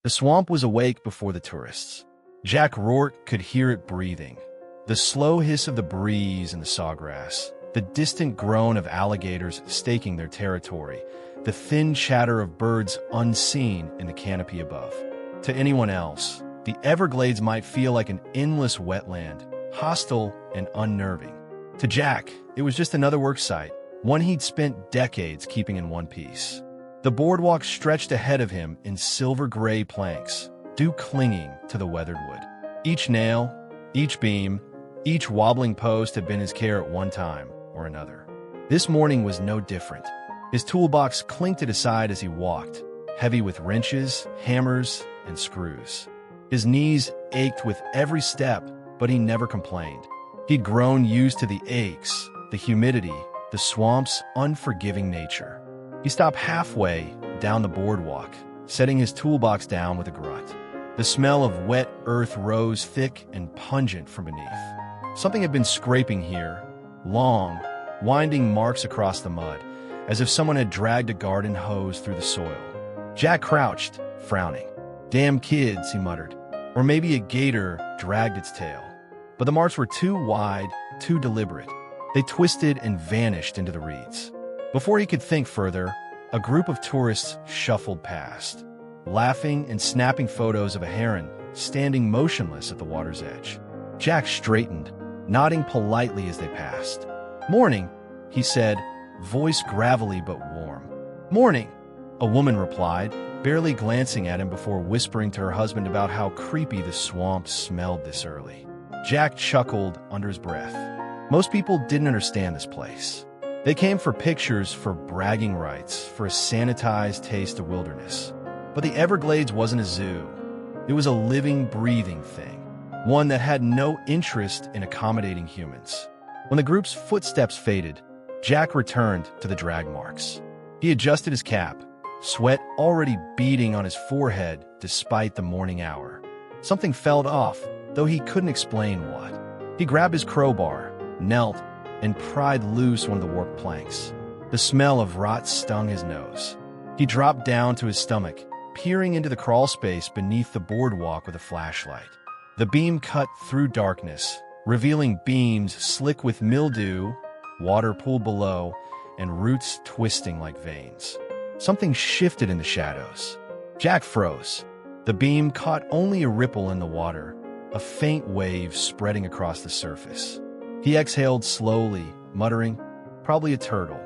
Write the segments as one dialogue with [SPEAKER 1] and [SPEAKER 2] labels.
[SPEAKER 1] The swamp was awake before the tourists. Jack Rourke could hear it breathing. The slow hiss of the breeze in the sawgrass, the distant groan of alligators staking their territory, the thin chatter of birds unseen in the canopy above. To anyone else, the Everglades might feel like an endless wetland, hostile and unnerving. To Jack, it was just another work site, one he'd spent decades keeping in one piece. The boardwalk stretched ahead of him in silver-gray planks, dew clinging to the weathered wood. Each nail, each beam, each wobbling post had been his care at one time or another. This morning was no different. His toolbox clinked at his side as he walked, heavy with wrenches, hammers, and screws. His knees ached with every step, but he never complained. He'd grown used to the aches, the humidity, the swamp's unforgiving nature. He stopped halfway down the boardwalk, setting his toolbox down with a grunt. The smell of wet earth rose thick and pungent from beneath. Something had been scraping here, long, winding marks across the mud, as if someone had dragged a garden hose through the soil. Jack crouched, frowning. "Damn kids," he muttered. Or maybe a gator dragged its tail. But the marks were too wide, too deliberate. They twisted and vanished into the reeds. Before he could think further, a group of tourists shuffled past, laughing and snapping photos of a heron standing motionless at the water's edge. Jack straightened, nodding politely as they passed. "Morning," he said, voice gravelly but warm. "Morning," a woman replied, barely glancing at him before whispering to her husband about how creepy the swamp smelled this early. Jack chuckled under his breath. Most people didn't understand this place. They came for pictures, for bragging rights, for a sanitized taste of wilderness. But the Everglades wasn't a zoo. It was a living, breathing thing, one that had no interest in accommodating humans. When the group's footsteps faded, Jack returned to the drag marks. He adjusted his cap, sweat already beading on his forehead despite the morning hour. Something felt off, though he couldn't explain what. He grabbed his crowbar, knelt, and pried loose one of the warped planks. The smell of rot stung his nose. He dropped down to his stomach, peering into the crawl space beneath the boardwalk with a flashlight. The beam cut through darkness, revealing beams slick with mildew, water pooled below, and roots twisting like veins. Something shifted in the shadows. Jack froze. The beam caught only a ripple in the water, a faint wave spreading across the surface. He exhaled slowly, muttering, "Probably a turtle.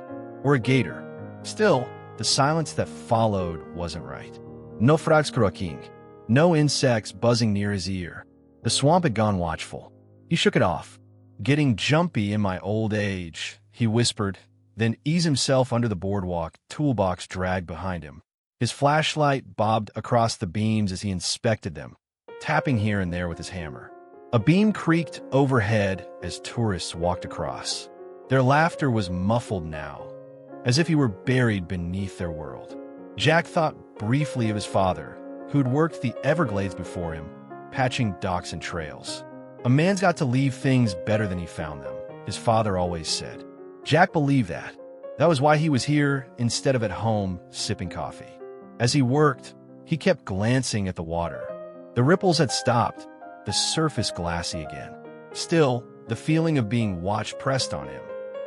[SPEAKER 1] Or a gator." Still, the silence that followed wasn't right. No frogs croaking. No insects buzzing near his ear. The swamp had gone watchful. He shook it off. "Getting jumpy in my old age," he whispered, then eased himself under the boardwalk, toolbox dragged behind him. His flashlight bobbed across the beams as he inspected them, tapping here and there with his hammer. A beam creaked overhead as tourists walked across. Their laughter was muffled now, as if he were buried beneath their world. Jack thought briefly of his father, who'd worked the Everglades before him, patching docks and trails. "A man's got to leave things better than he found them," his father always said. Jack believed that. That was why he was here instead of at home sipping coffee. As he worked, he kept glancing at the water. The ripples had stopped, the surface glassy again. Still, the feeling of being watched pressed on him.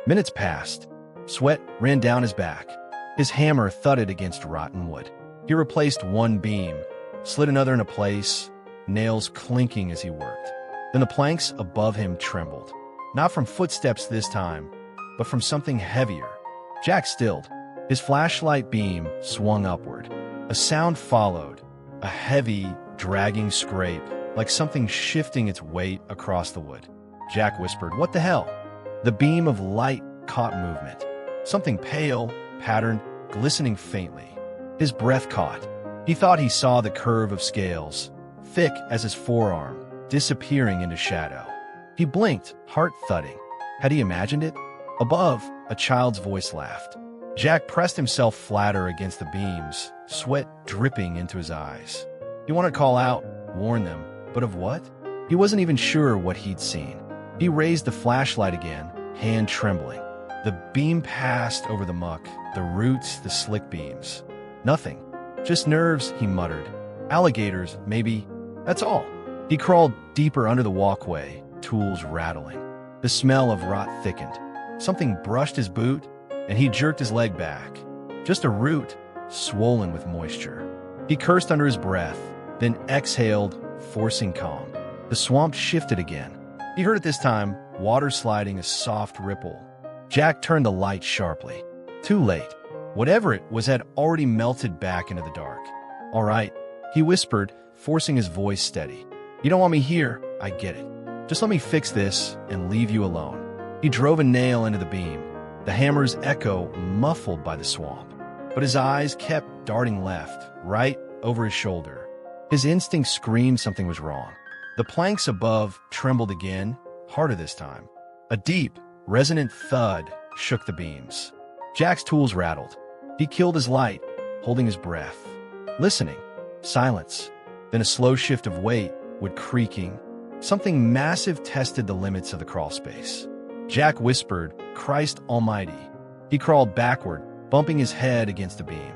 [SPEAKER 1] Minutes passed. Sweat ran down his back. His hammer thudded against rotten wood. He replaced one beam, slid another into place, nails clinking as he worked. Then the planks above him trembled. Not from footsteps this time, but from something heavier. Jack stilled. His flashlight beam swung upward. A sound followed, a heavy, dragging scrape, like something shifting its weight across the wood. Jack whispered, "What the hell?" The beam of light caught movement. Something pale, patterned, glistening faintly. His breath caught. He thought he saw the curve of scales, thick as his forearm, disappearing into shadow. He blinked, heart thudding. Had he imagined it? Above, a child's voice laughed. Jack pressed himself flatter against the beams, sweat dripping into his eyes. He wanted to call out, warn them, but of what? He wasn't even sure what he'd seen. He raised the flashlight again, hand trembling. The beam passed over the muck, the roots, the slick beams. Nothing. Just nerves, he muttered. Alligators, maybe. That's all. He crawled deeper under the walkway, tools rattling. The smell of rot thickened. Something brushed his boot, and he jerked his leg back. Just a root, swollen with moisture. He cursed under his breath, then exhaled, forcing calm. The swamp shifted again. He heard it this time, water sliding a soft ripple. Jack turned the light sharply. Too late. Whatever it was had already melted back into the dark. "All right," he whispered, forcing his voice steady. "You don't want me here, I get it. Just let me fix this and leave you alone." He drove a nail into the beam, the hammer's echo muffled by the swamp. But his eyes kept darting left, right over his shoulder. His instinct screamed something was wrong. The planks above trembled again, harder this time. A deep, resonant thud shook the beams. Jack's tools rattled. He killed his light, holding his breath. Listening. Silence. Then a slow shift of weight, wood creaking. Something massive tested the limits of the crawl space. Jack whispered, "Christ Almighty." He crawled backward, bumping his head against a beam.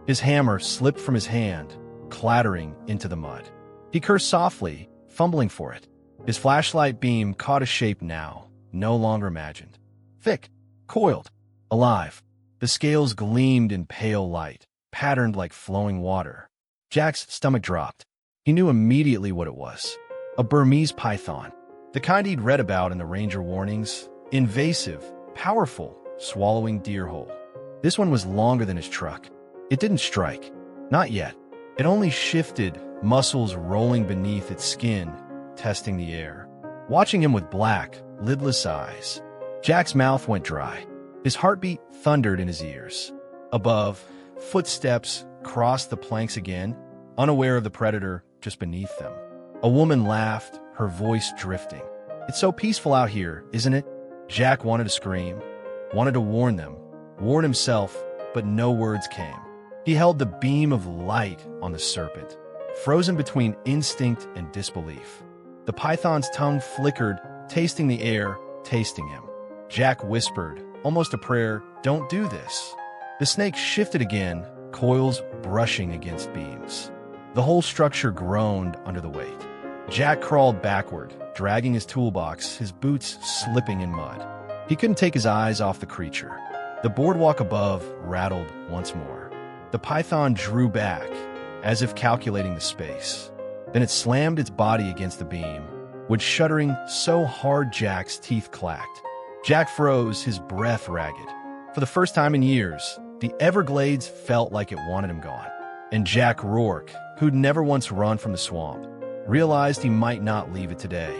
[SPEAKER 1] His hammer slipped from his hand, clattering into the mud. He cursed softly, fumbling for it. His flashlight beam caught a shape now, no longer imagined. Thick, coiled, alive. The scales gleamed in pale light, patterned like flowing water. Jack's stomach dropped. He knew immediately what it was. A Burmese python. The kind he'd read about in the ranger warnings. Invasive, powerful, swallowing deer whole. This one was longer than his truck. It didn't strike. Not yet. It only shifted, muscles rolling beneath its skin, testing the air. Watching him with black, lidless eyes, Jack's mouth went dry. His heartbeat thundered in his ears. Above, footsteps crossed the planks again, unaware of the predator just beneath them. A woman laughed, her voice drifting. "It's so peaceful out here, isn't it?" Jack wanted to scream, wanted to warn them, warn himself, but no words came. He held the beam of light on the serpent, frozen between instinct and disbelief. The python's tongue flickered, tasting the air, tasting him. Jack whispered, almost a prayer, "Don't do this." The snake shifted again, coils brushing against beams. The whole structure groaned under the weight. Jack crawled backward, dragging his toolbox, his boots slipping in mud. He couldn't take his eyes off the creature. The boardwalk above rattled once more. The python drew back, as if calculating the space. Then it slammed its body against the beam, wood shuddering so hard Jack's teeth clacked. Jack froze, his breath ragged. For the first time in years, the Everglades felt like it wanted him gone. And Jack Rourke, who'd never once run from the swamp, realized he might not leave it today.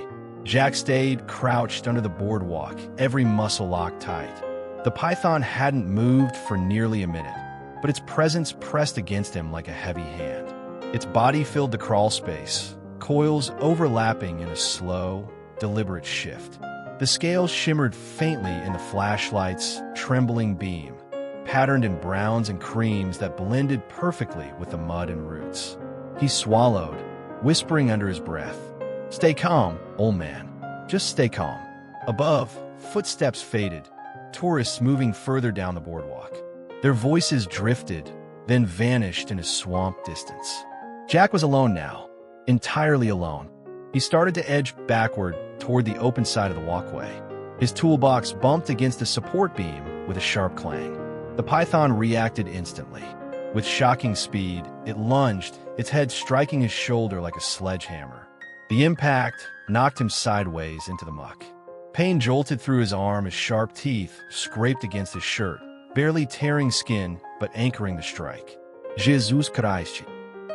[SPEAKER 1] Jack stayed crouched under the boardwalk, every muscle locked tight. The python hadn't moved for nearly a minute, but its presence pressed against him like a heavy hand. Its body filled the crawl space, coils overlapping in a slow, deliberate shift. The scales shimmered faintly in the flashlight's trembling beam, patterned in browns and creams that blended perfectly with the mud and roots. He swallowed, whispering under his breath, "Stay calm, old man. Just stay calm." Above, footsteps faded, tourists moving further down the boardwalk. Their voices drifted, then vanished in a swamp distance. Jack was alone now, entirely alone. He started to edge backward toward the open side of the walkway. His toolbox bumped against a support beam with a sharp clang. The python reacted instantly. With shocking speed, it lunged, its head striking his shoulder like a sledgehammer. The impact knocked him sideways into the muck. Pain jolted through his arm as sharp teeth scraped against his shirt, barely tearing skin but anchoring the strike. "Jesus Christ!"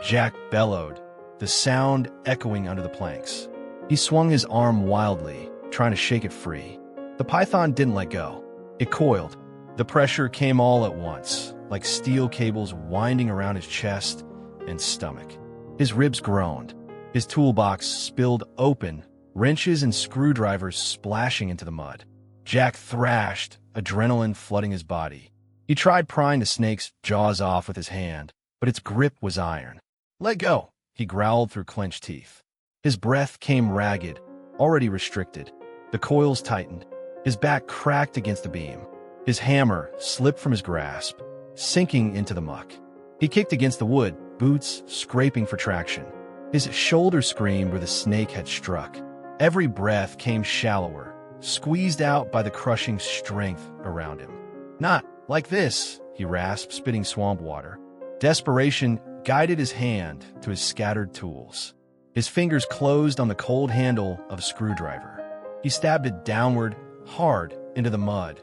[SPEAKER 1] Jack bellowed, the sound echoing under the planks. He swung his arm wildly, trying to shake it free. The python didn't let go. It coiled. The pressure came all at once, like steel cables winding around his chest and stomach. His ribs groaned. His toolbox spilled open, wrenches and screwdrivers splashing into the mud. Jack thrashed, adrenaline flooding his body. He tried prying the snake's jaws off with his hand, but its grip was iron. "Let go," he growled through clenched teeth. His breath came ragged, already restricted. The coils tightened. His back cracked against the beam. His hammer slipped from his grasp, sinking into the muck. He kicked against the wood, boots scraping for traction. His shoulder screamed where the snake had struck. Every breath came shallower, squeezed out by the crushing strength around him. "Not like this," he rasped, spitting swamp water. Desperation guided his hand to his scattered tools. His fingers closed on the cold handle of a screwdriver. He stabbed it downward, hard, into the mud.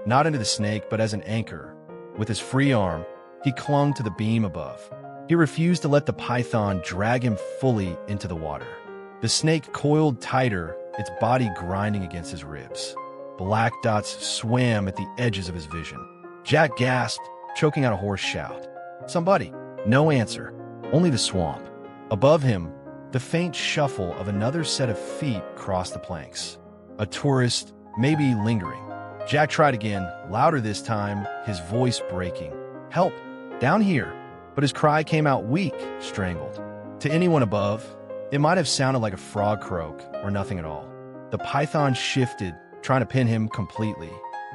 [SPEAKER 1] Not into the snake, but as an anchor. With his free arm, he clung to the beam above. He refused to let the python drag him fully into the water. The snake coiled tighter, its body grinding against his ribs. Black dots swam at the edges of his vision. Jack gasped, choking out a hoarse shout. "Somebody!" No answer, only the swamp. Above him, the faint shuffle of another set of feet crossed the planks. A tourist, maybe lingering. Jack tried again, louder this time, his voice breaking. "Help! Down here!" But his cry came out weak, strangled. To anyone above, it might have sounded like a frog croak or nothing at all. The python shifted, trying to pin him completely.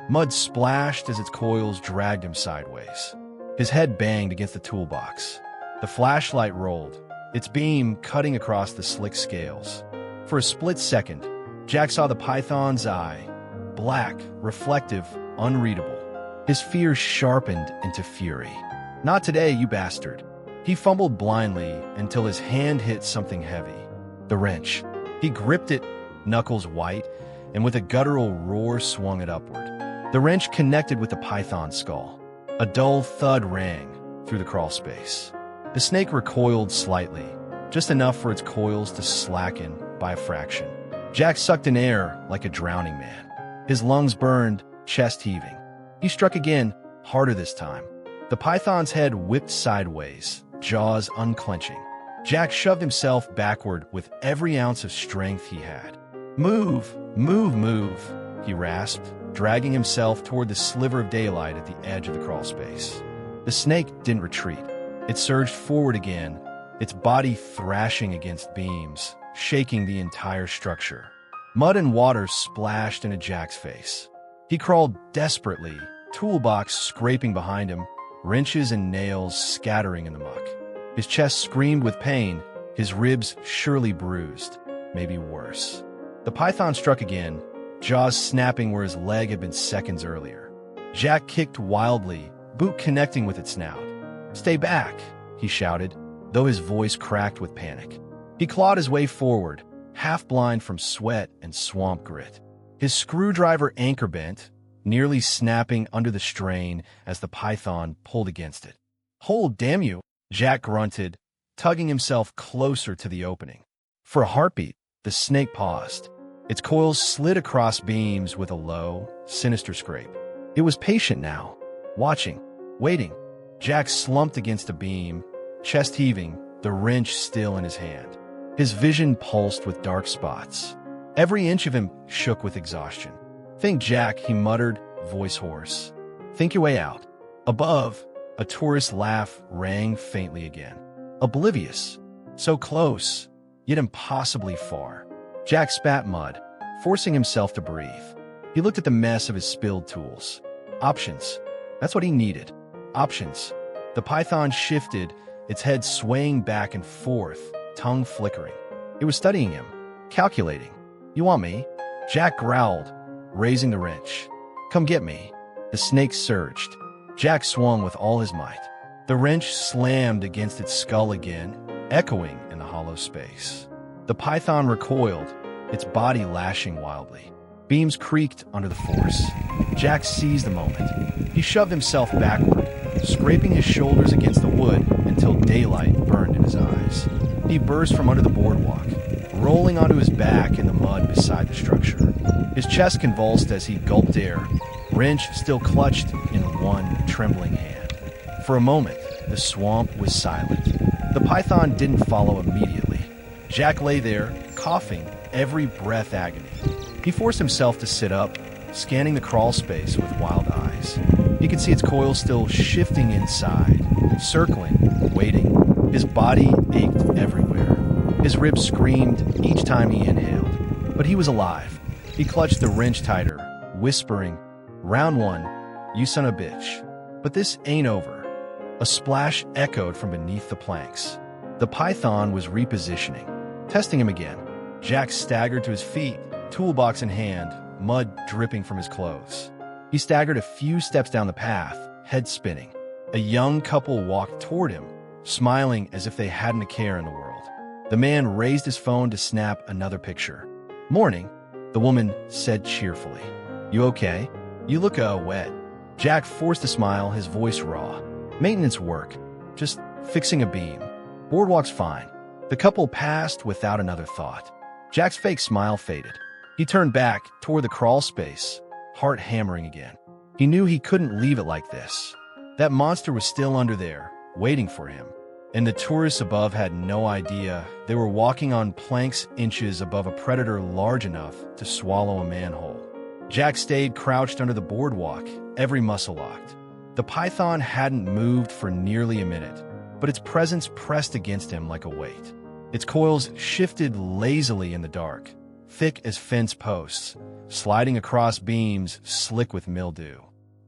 [SPEAKER 1] Mud splashed as its coils dragged him sideways. His head banged against the toolbox. The flashlight rolled, its beam cutting across the slick scales. For a split second, Jack saw the python's eye, black, reflective, unreadable. His fear sharpened into fury. "Not today, you bastard." He fumbled blindly until his hand hit something heavy. The wrench. He gripped it, knuckles white, and with a guttural roar swung it upward. The wrench connected with the python's skull. A dull thud rang through the crawl space. The snake recoiled slightly, just enough for its coils to slacken by a fraction. Jack sucked in air like a drowning man. His lungs burned, chest heaving. He struck again, harder this time. The python's head whipped sideways, jaws unclenching. Jack shoved himself backward with every ounce of strength he had. "Move, move, move," he rasped, dragging himself toward the sliver of daylight at the edge of the crawl space. The snake didn't retreat. It surged forward again, its body thrashing against beams, shaking the entire structure. Mud and water splashed into Jack's face. He crawled desperately, toolbox scraping behind him, wrenches and nails scattering in the muck. His chest screamed with pain, his ribs surely bruised, maybe worse. The python struck again, jaws snapping where his leg had been seconds earlier. Jack kicked wildly, boot connecting with its snout. "Stay back," he shouted, though his voice cracked with panic. He clawed his way forward, half blind from sweat and swamp grit. His screwdriver anchor bent, nearly snapping under the strain as the python pulled against it. "Hold, damn you," Jack grunted, tugging himself closer to the opening. For a heartbeat, the snake paused. Its coils slid across beams with a low, sinister scrape. It was patient now, watching, waiting. Jack slumped against a beam, chest heaving, the wrench still in his hand. His vision pulsed with dark spots. Every inch of him shook with exhaustion. "Think, Jack," he muttered, voice hoarse. "Think your way out." Above, a tourist's laugh rang faintly again. Oblivious. So close, yet impossibly far. Jack spat mud, forcing himself to breathe. He looked at the mess of his spilled tools. Options. That's what he needed. Options. The python shifted, its head swaying back and forth, tongue flickering. It was studying him, calculating. "You want me?" Jack growled, raising the wrench. "Come get me." The snake surged. Jack swung with all his might. The wrench slammed against its skull again, echoing in the hollow space. The python recoiled, its body lashing wildly. Beams creaked under the force. Jack seized the moment. He shoved himself backward, scraping his shoulders against the wood until daylight burned in his eyes. He burst from under the boardwalk, rolling onto his back in the mud beside the structure. His chest convulsed as he gulped air, wrench still clutched in one trembling hand. For a moment, the swamp was silent. The python didn't follow immediately. Jack lay there, coughing, every breath agony. He forced himself to sit up, scanning the crawl space with wild eyes. He could see its coils still shifting inside, circling, waiting. His body ached everywhere. His ribs screamed each time he inhaled. But he was alive. He clutched the wrench tighter, whispering, "Round one, you son of a bitch. But this ain't over." A splash echoed from beneath the planks. The python was repositioning, testing him again. Jack staggered to his feet, toolbox in hand, mud dripping from his clothes. He staggered a few steps down the path, head spinning. A young couple walked toward him, smiling as if they hadn't a care in the world. The man raised his phone to snap another picture. "Morning," the woman said cheerfully. "You okay? You look, wet." Jack forced a smile, his voice raw. "Maintenance work. Just fixing a beam. Boardwalk's fine." The couple passed without another thought. Jack's fake smile faded. He turned back toward the crawl space, heart hammering again. He knew he couldn't leave it like this. That monster was still under there, waiting for him. And the tourists above had no idea they were walking on planks inches above a predator large enough to swallow a manhole. Jack stayed crouched under the boardwalk, every muscle locked. The python hadn't moved for nearly a minute, but its presence pressed against him like a weight. Its coils shifted lazily in the dark, thick as fence posts, sliding across beams slick with mildew.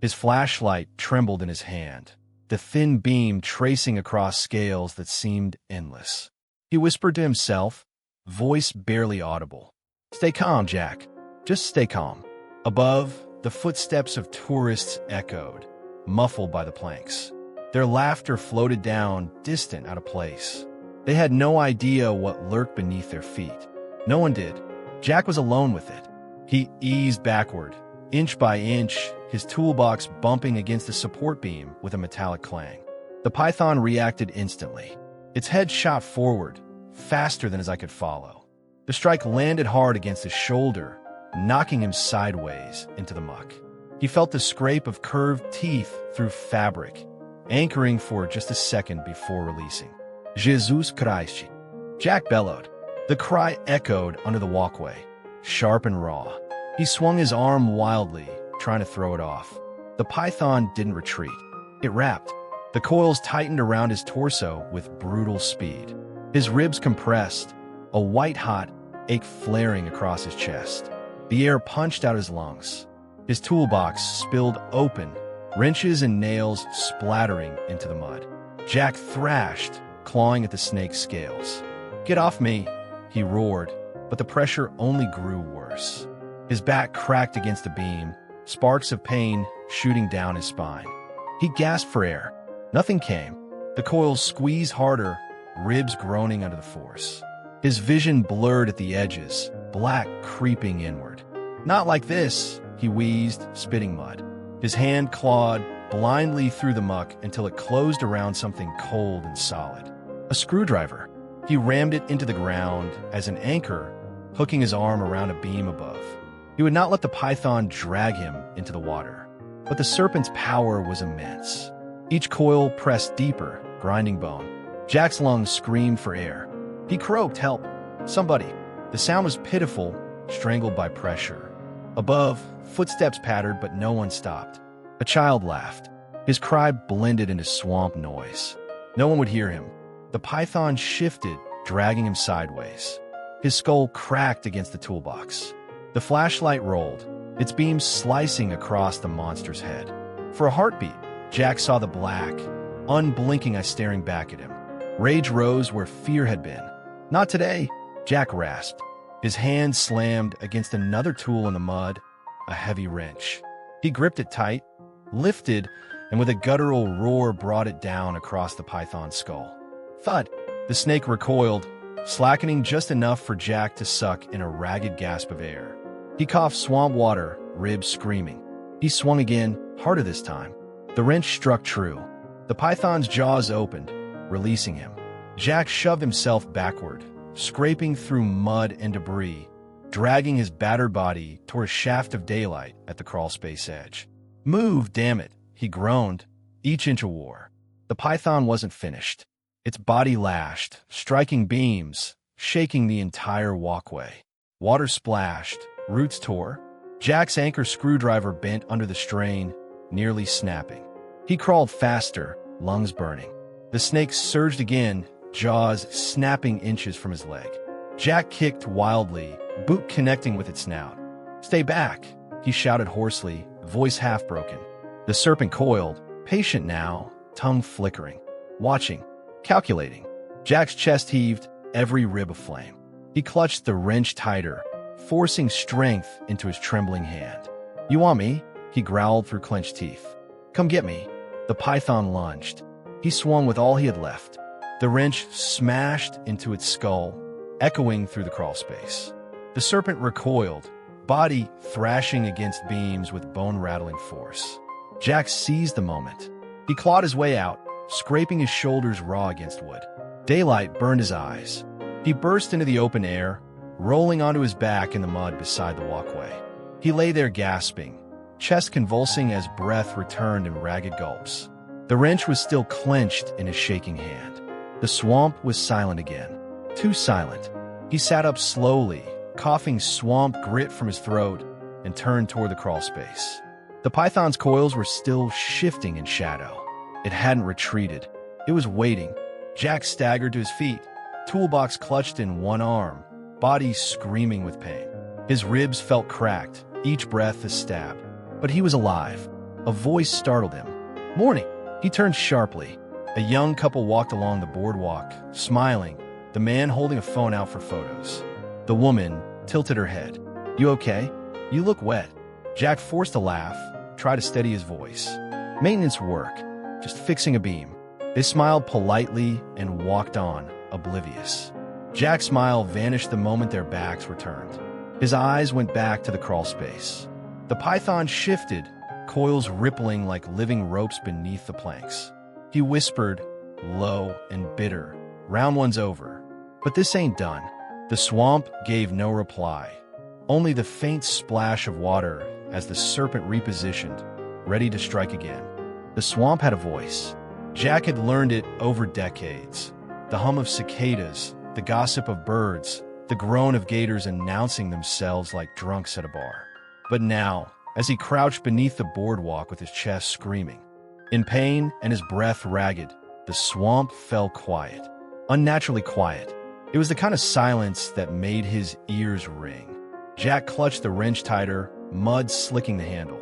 [SPEAKER 1] His flashlight trembled in his hand, the thin beam tracing across scales that seemed endless. He whispered to himself, voice barely audible, "Stay calm, Jack. Just stay calm." Above, the footsteps of tourists echoed, muffled by the planks. Their laughter floated down, distant, out of place. They had no idea what lurked beneath their feet. No one did. Jack was alone with it. He eased backward, inch by inch, his toolbox bumping against the support beam with a metallic clang. The python reacted instantly. Its head shot forward, faster than his eye could follow. The strike landed hard against his shoulder, knocking him sideways into the muck. He felt the scrape of curved teeth through fabric, anchoring for just a second before releasing. "Jesus Christ!" Jack bellowed. The cry echoed under the walkway, sharp and raw. He swung his arm wildly, trying to throw it off. The python didn't retreat. It wrapped. The coils tightened around his torso with brutal speed. His ribs compressed, a white-hot ache flaring across his chest. The air punched out his lungs. His toolbox spilled open, wrenches and nails splattering into the mud. Jack thrashed, clawing at the snake's scales. "Get off me!" he roared, but the pressure only grew worse. His back cracked against the beam, sparks of pain shooting down his spine. He gasped for air. Nothing came. The coils squeezed harder, ribs groaning under the force. His vision blurred at the edges, black creeping inward. "Not like this," he wheezed, spitting mud. His hand clawed blindly through the muck until it closed around something cold and solid. A screwdriver. He rammed it into the ground as an anchor, hooking his arm around a beam above. He would not let the python drag him into the water. But the serpent's power was immense. Each coil pressed deeper, grinding bone. Jack's lungs screamed for air. He croaked, "Help! Somebody!" The sound was pitiful, strangled by pressure. Above, footsteps pattered, but no one stopped. A child laughed. His cry blended into swamp noise. No one would hear him. The python shifted, dragging him sideways. His skull cracked against the toolbox. The flashlight rolled, its beam slicing across the monster's head. For a heartbeat, Jack saw the black, unblinking eyes staring back at him. Rage rose where fear had been. "Not today," Jack rasped. His hand slammed against another tool in the mud, a heavy wrench. He gripped it tight, lifted, and with a guttural roar brought it down across the python's skull. Thud! The snake recoiled, slackening just enough for Jack to suck in a ragged gasp of air. He coughed swamp water, ribs screaming. He swung again, harder this time. The wrench struck true. The python's jaws opened, releasing him. Jack shoved himself backward, scraping through mud and debris, dragging his battered body toward a shaft of daylight at the crawlspace edge. "Move, damn it," he groaned, each inch a war. The python wasn't finished. Its body lashed, striking beams, shaking the entire walkway. Water splashed, roots tore. Jack's anchor screwdriver bent under the strain, nearly snapping. He crawled faster, lungs burning. The snake surged again, jaws snapping inches from his leg. Jack kicked wildly, boot connecting with its snout. "Stay back," he shouted hoarsely, voice half broken. The serpent coiled, patient now, tongue flickering, watching, calculating. Jack's chest heaved, every rib aflame. He clutched the wrench tighter, forcing strength into his trembling hand. "You want me?" he growled through clenched teeth. "Come get me." The python lunged. He swung with all he had left. The wrench smashed into its skull, echoing through the crawlspace. The serpent recoiled, body thrashing against beams with bone-rattling force. Jack seized the moment. He clawed his way out, scraping his shoulders raw against wood. Daylight burned his eyes. He burst into the open air, rolling onto his back in the mud beside the walkway. He lay there gasping, chest convulsing as breath returned in ragged gulps. The wrench was still clenched in his shaking hand. The swamp was silent again. Too silent. He sat up slowly, coughing swamp grit from his throat, and turned toward the crawlspace. The python's coils were still shifting in shadow. It hadn't retreated. It was waiting. Jack staggered to his feet, toolbox clutched in one arm, body screaming with pain. His ribs felt cracked, each breath a stab. But he was alive. A voice startled him. "Morning!" He turned sharply. A young couple walked along the boardwalk, smiling, the man holding a phone out for photos. The woman tilted her head. "You okay? You look wet." Jack forced a laugh, tried to steady his voice. "Maintenance work. Just fixing a beam." They smiled politely and walked on, oblivious. Jack's smile vanished the moment their backs were turned. His eyes went back to the crawlspace. The python shifted, coils rippling like living ropes beneath the planks. He whispered, low and bitter, "Round one's over. But this ain't done." The swamp gave no reply, only the faint splash of water as the serpent repositioned, ready to strike again. The swamp had a voice. Jack had learned it over decades. The hum of cicadas, the gossip of birds, the groan of gators announcing themselves like drunks at a bar. But now, as he crouched beneath the boardwalk with his chest screaming, in pain and his breath ragged, the swamp fell quiet. Unnaturally quiet. It was the kind of silence that made his ears ring. Jack clutched the wrench tighter, mud slicking the handle.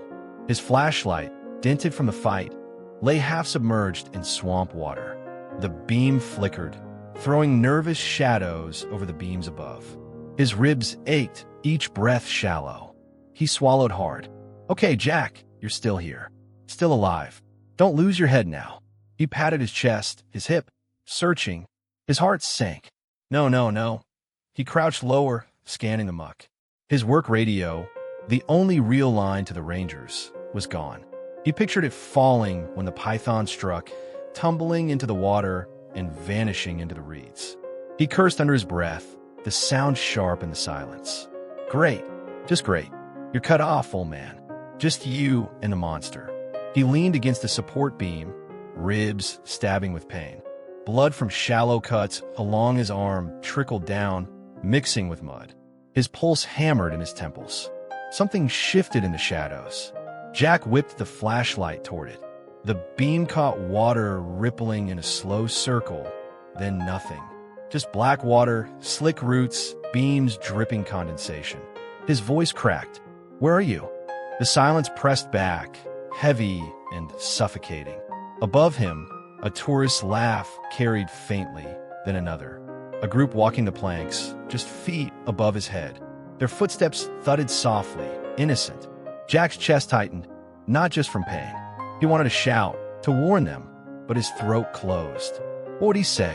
[SPEAKER 1] His flashlight, dented from the fight, lay half submerged in swamp water. The beam flickered, throwing nervous shadows over the beams above. His ribs ached, each breath shallow. He swallowed hard. "Okay, Jack, you're still here. Still alive. Don't lose your head now." He patted his chest, his hip, searching. His heart sank. No. He crouched lower, scanning the muck. His work radio, the only real line to the Rangers, was gone. He pictured it falling when the python struck, tumbling into the water and vanishing into the reeds. He cursed under his breath, the sound sharp in the silence. "Great. Just great. You're cut off, old man. Just you and the monster." He leaned against the support beam, ribs stabbing with pain. Blood from shallow cuts along his arm trickled down, mixing with mud. His pulse hammered in his temples. Something shifted in the shadows. Jack whipped the flashlight toward it. The beam caught water rippling in a slow circle, then nothing. Just black water, slick roots, beams dripping condensation. His voice cracked. "Where are you?" The silence pressed back, heavy and suffocating. Above him, a tourist's laugh carried faintly, then another. A group walking the planks, just feet above his head. Their footsteps thudded softly, innocent. Jack's chest tightened, not just from pain. He wanted to shout, to warn them, but his throat closed. What would he say?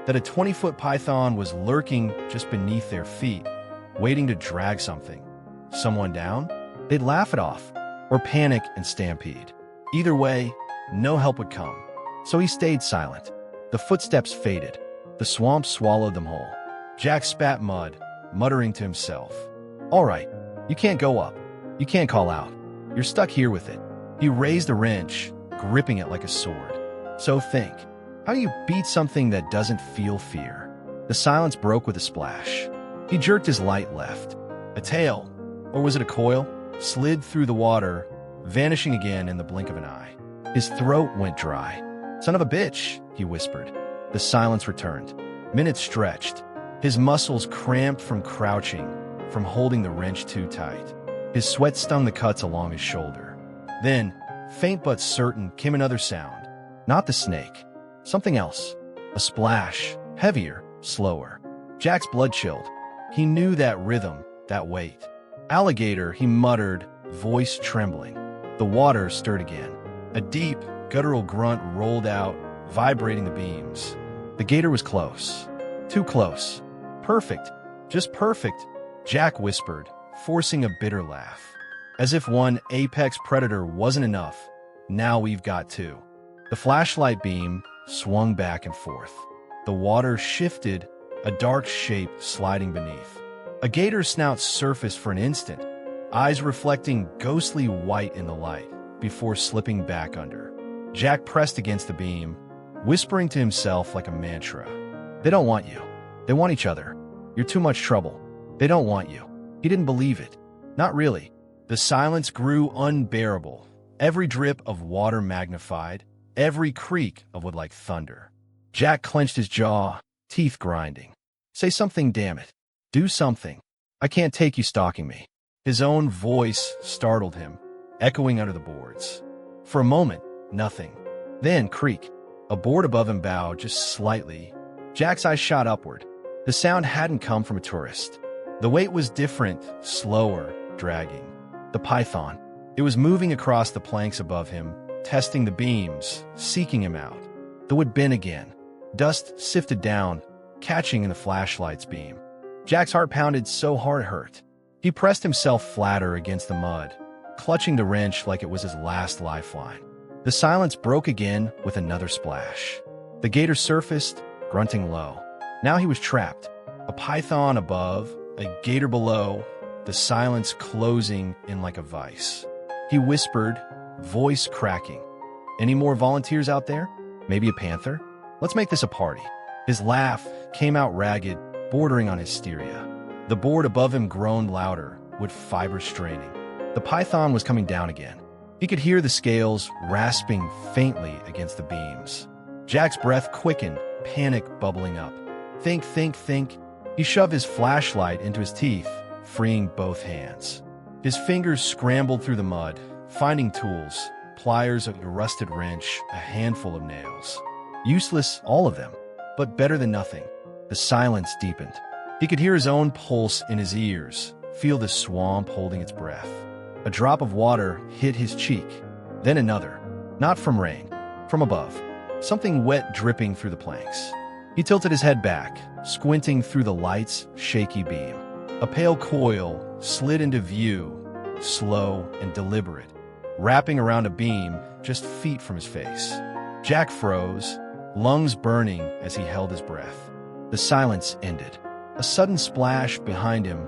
[SPEAKER 1] That a 20-foot python was lurking just beneath their feet, waiting to drag something. Someone down? They'd laugh it off, or panic and stampede. Either way, no help would come. So he stayed silent. The footsteps faded. The swamp swallowed them whole. Jack spat mud, muttering to himself. "All right, you can't go up. You can't call out. You're stuck here with it." He raised the wrench, gripping it like a sword. So think, how do you beat something that doesn't feel fear? The silence broke with a splash. He jerked his light left. A tail, or was it a coil, slid through the water, vanishing again in the blink of an eye. His throat went dry. "Son of a bitch," he whispered. The silence returned. Minutes stretched. His muscles cramped from crouching, from holding the wrench too tight. His sweat stung the cuts along his shoulder. Then, faint but certain, came another sound. Not the snake. Something else. A splash. Heavier. Slower. Jack's blood chilled. He knew that rhythm, that weight. Alligator, he muttered, voice trembling. The water stirred again. A deep, guttural grunt rolled out, vibrating the beams. The gator was close. Too close. Perfect. Just perfect, Jack whispered, forcing a bitter laugh. As if one apex predator wasn't enough, now we've got two. The flashlight beam swung back and forth. The water shifted, a dark shape sliding beneath. A gator's snout surfaced for an instant, eyes reflecting ghostly white in the light, before slipping back under. Jack pressed against the beam, whispering to himself like a mantra. They don't want you. They want each other. You're too much trouble. They don't want you. He didn't believe it. Not really. The silence grew unbearable. Every drip of water magnified, every creak of wood like thunder. Jack clenched his jaw, teeth grinding. Say something, damn it. Do something. I can't take you stalking me. His own voice startled him, echoing under the boards. For a moment, nothing. Then, creak. A board above him bowed just slightly. Jack's eyes shot upward. The sound hadn't come from a tourist. The weight was different, slower, dragging. The python. It was moving across the planks above him, testing the beams, seeking him out. The wood bent again. Dust sifted down, catching in the flashlight's beam. Jack's heart pounded so hard it hurt. He pressed himself flatter against the mud, clutching the wrench like it was his last lifeline. The silence broke again with another splash. The gator surfaced, grunting low. Now he was trapped. A python above, a gator below, the silence closing in like a vice. He whispered, voice cracking. Any more volunteers out there? Maybe a panther? Let's make this a party. His laugh came out ragged, bordering on hysteria. The board above him groaned louder, with fibers straining. The python was coming down again. He could hear the scales rasping faintly against the beams. Jack's breath quickened, panic bubbling up. Think, think, think. He shoved his flashlight into his teeth, freeing both hands. His fingers scrambled through the mud, finding tools, pliers, a rusted wrench, a handful of nails. Useless, all of them, but better than nothing. The silence deepened. He could hear his own pulse in his ears, feel the swamp holding its breath. A drop of water hit his cheek, then another. Not from rain, from above. Something wet dripping through the planks. He tilted his head back, squinting through the light's shaky beam. A pale coil slid into view, slow and deliberate, wrapping around a beam just feet from his face. Jack froze, lungs burning as he held his breath. The silence ended. A sudden splash behind him,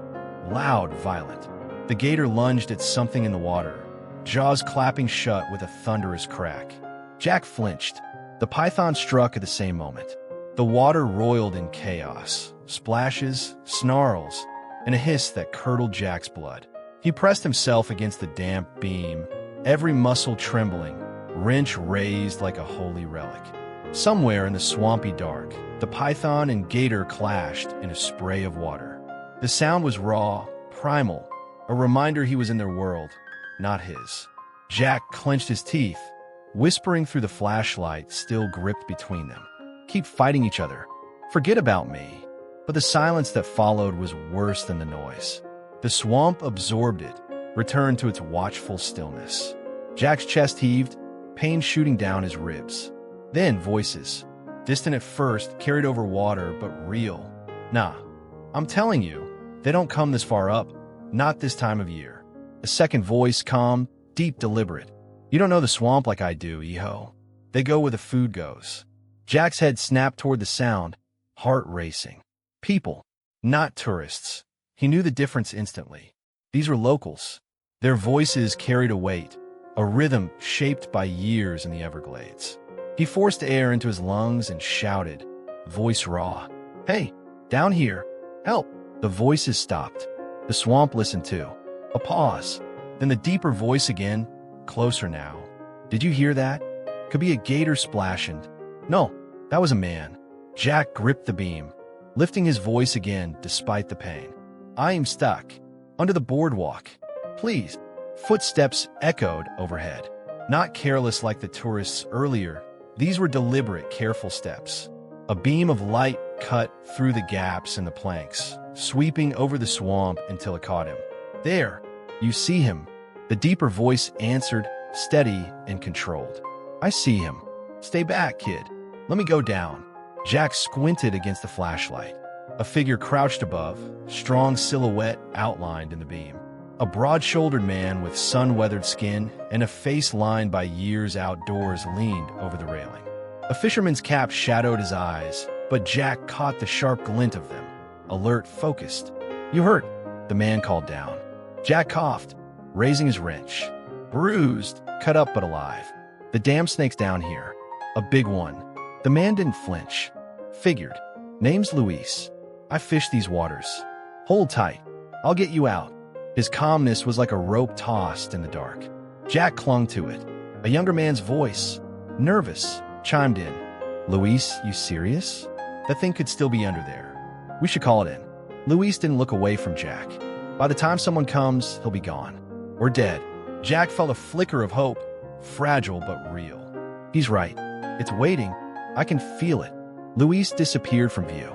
[SPEAKER 1] loud, violent. The gator lunged at something in the water, jaws clapping shut with a thunderous crack. Jack flinched. The python struck at the same moment. The water roiled in chaos, splashes, snarls, and a hiss that curdled Jack's blood. He pressed himself against the damp beam, every muscle trembling, wrench raised like a holy relic. Somewhere in the swampy dark, the python and gator clashed in a spray of water. The sound was raw, primal, a reminder he was in their world, not his. Jack clenched his teeth, whispering through the flashlight still gripped between them. Keep fighting each other. Forget about me. But the silence that followed was worse than the noise. The swamp absorbed it, returned to its watchful stillness. Jack's chest heaved, pain shooting down his ribs. Then voices, distant at first, carried over water, but real. Nah, I'm telling you, they don't come this far up, not this time of year. A second voice, calm, deep, deliberate. You don't know the swamp like I do, Eho. They go where the food goes. Jack's head snapped toward the sound, heart racing. People, not tourists. He knew the difference instantly. These were locals. Their voices carried a weight, a rhythm shaped by years in the Everglades. He forced air into his lungs and shouted, voice raw. Hey, down here, help. The voices stopped. The swamp listened too. A pause. Then the deeper voice again, closer now. Did you hear that? Could be a gator splashing. No, that was a man. Jack gripped the beam, lifting his voice again despite the pain. I am stuck. Under the boardwalk. Please. Footsteps echoed overhead. Not careless like the tourists earlier, These were deliberate, careful steps. A beam of light cut through the gaps in the planks, sweeping over the swamp until it caught him. "There, you see him," the deeper voice answered, steady and controlled. "I see him. Stay back, kid. Let me go down." Jack squinted against the flashlight. A figure crouched above, strong silhouette outlined in the beam. A broad-shouldered man with sun-weathered skin and a face lined by years outdoors leaned over the railing. A fisherman's cap shadowed his eyes, but Jack caught the sharp glint of them, alert, focused. "You hurt?" the man called down. Jack coughed, raising his wrench. "Bruised, cut up but alive. The damn snake's down here. A big one." The man didn't flinch. "Figured. Name's Luis. I fish these waters. Hold tight. I'll get you out." His calmness was like a rope tossed in the dark. Jack clung to it. A younger man's voice, nervous, chimed in. "Luis, you serious? That thing could still be under there. We should call it in." Luis didn't look away from Jack. "By the time someone comes, he'll be gone. Or dead." Jack felt a flicker of hope, fragile but real. "He's right. It's waiting. I can feel it." Luis disappeared from view.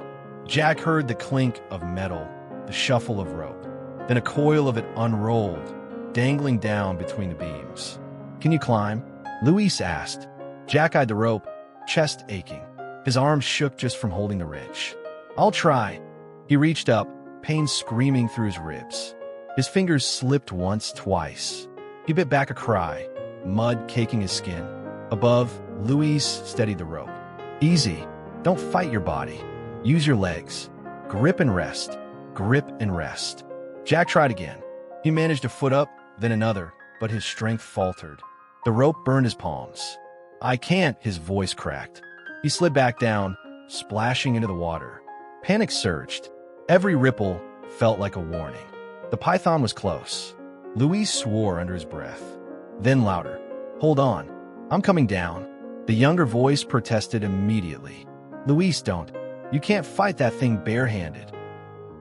[SPEAKER 1] Jack heard the clink of metal, the shuffle of rope. Then a coil of it unrolled, dangling down between the beams. "Can you climb?" Luis asked. Jack eyed the rope, chest aching. His arms shook just from holding the wrench. "I'll try." He reached up, pain screaming through his ribs. His fingers slipped once, twice. He bit back a cry, mud caking his skin. Above, Luis steadied the rope. "Easy. Don't fight your body. Use your legs. Grip and rest. Grip and rest." Jack tried again. He managed a foot up, then another, but his strength faltered. The rope burned his palms. "I can't," his voice cracked. He slid back down, splashing into the water. Panic surged. Every ripple felt like a warning. The python was close. Luis swore under his breath. Then louder. "Hold on. I'm coming down." The younger voice protested immediately. "Luis, don't. You can't fight that thing barehanded."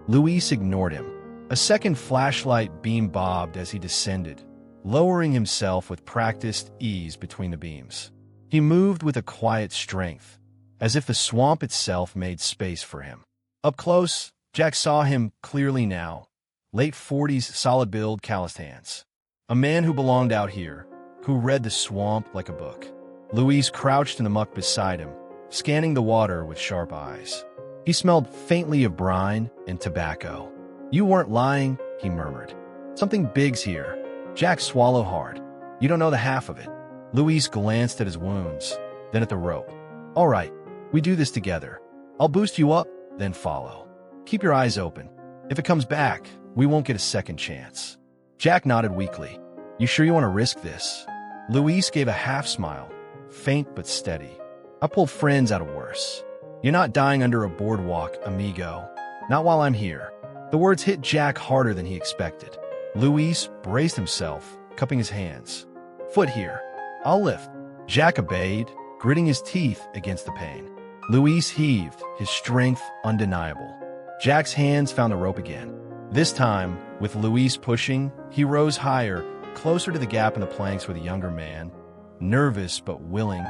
[SPEAKER 1] Luis ignored him. A second flashlight beam bobbed as he descended, lowering himself with practiced ease between the beams. He moved with a quiet strength, as if the swamp itself made space for him. Up close, Jack saw him clearly now. Late 40s, solid build, calloused hands. A man who belonged out here, who read the swamp like a book. Luis crouched in the muck beside him, scanning the water with sharp eyes. He smelled faintly of brine and tobacco. "You weren't lying," he murmured. "Something big's here." Jack swallowed hard. "You don't know the half of it." Luis glanced at his wounds, then at the rope. "All right, we do this together. I'll boost you up, then follow. Keep your eyes open. If it comes back, we won't get a second chance." Jack nodded weakly. "You sure you want to risk this?" Luis gave a half-smile, faint but steady. "I pulled friends out of worse. You're not dying under a boardwalk, amigo. Not while I'm here." The words hit Jack harder than he expected. Luis braced himself, cupping his hands. "Foot here. I'll lift." Jack obeyed, gritting his teeth against the pain. Luis heaved, his strength undeniable. Jack's hands found the rope again. This time, with Luis pushing, he rose higher, closer to the gap in the planks where the younger man, nervous but willing,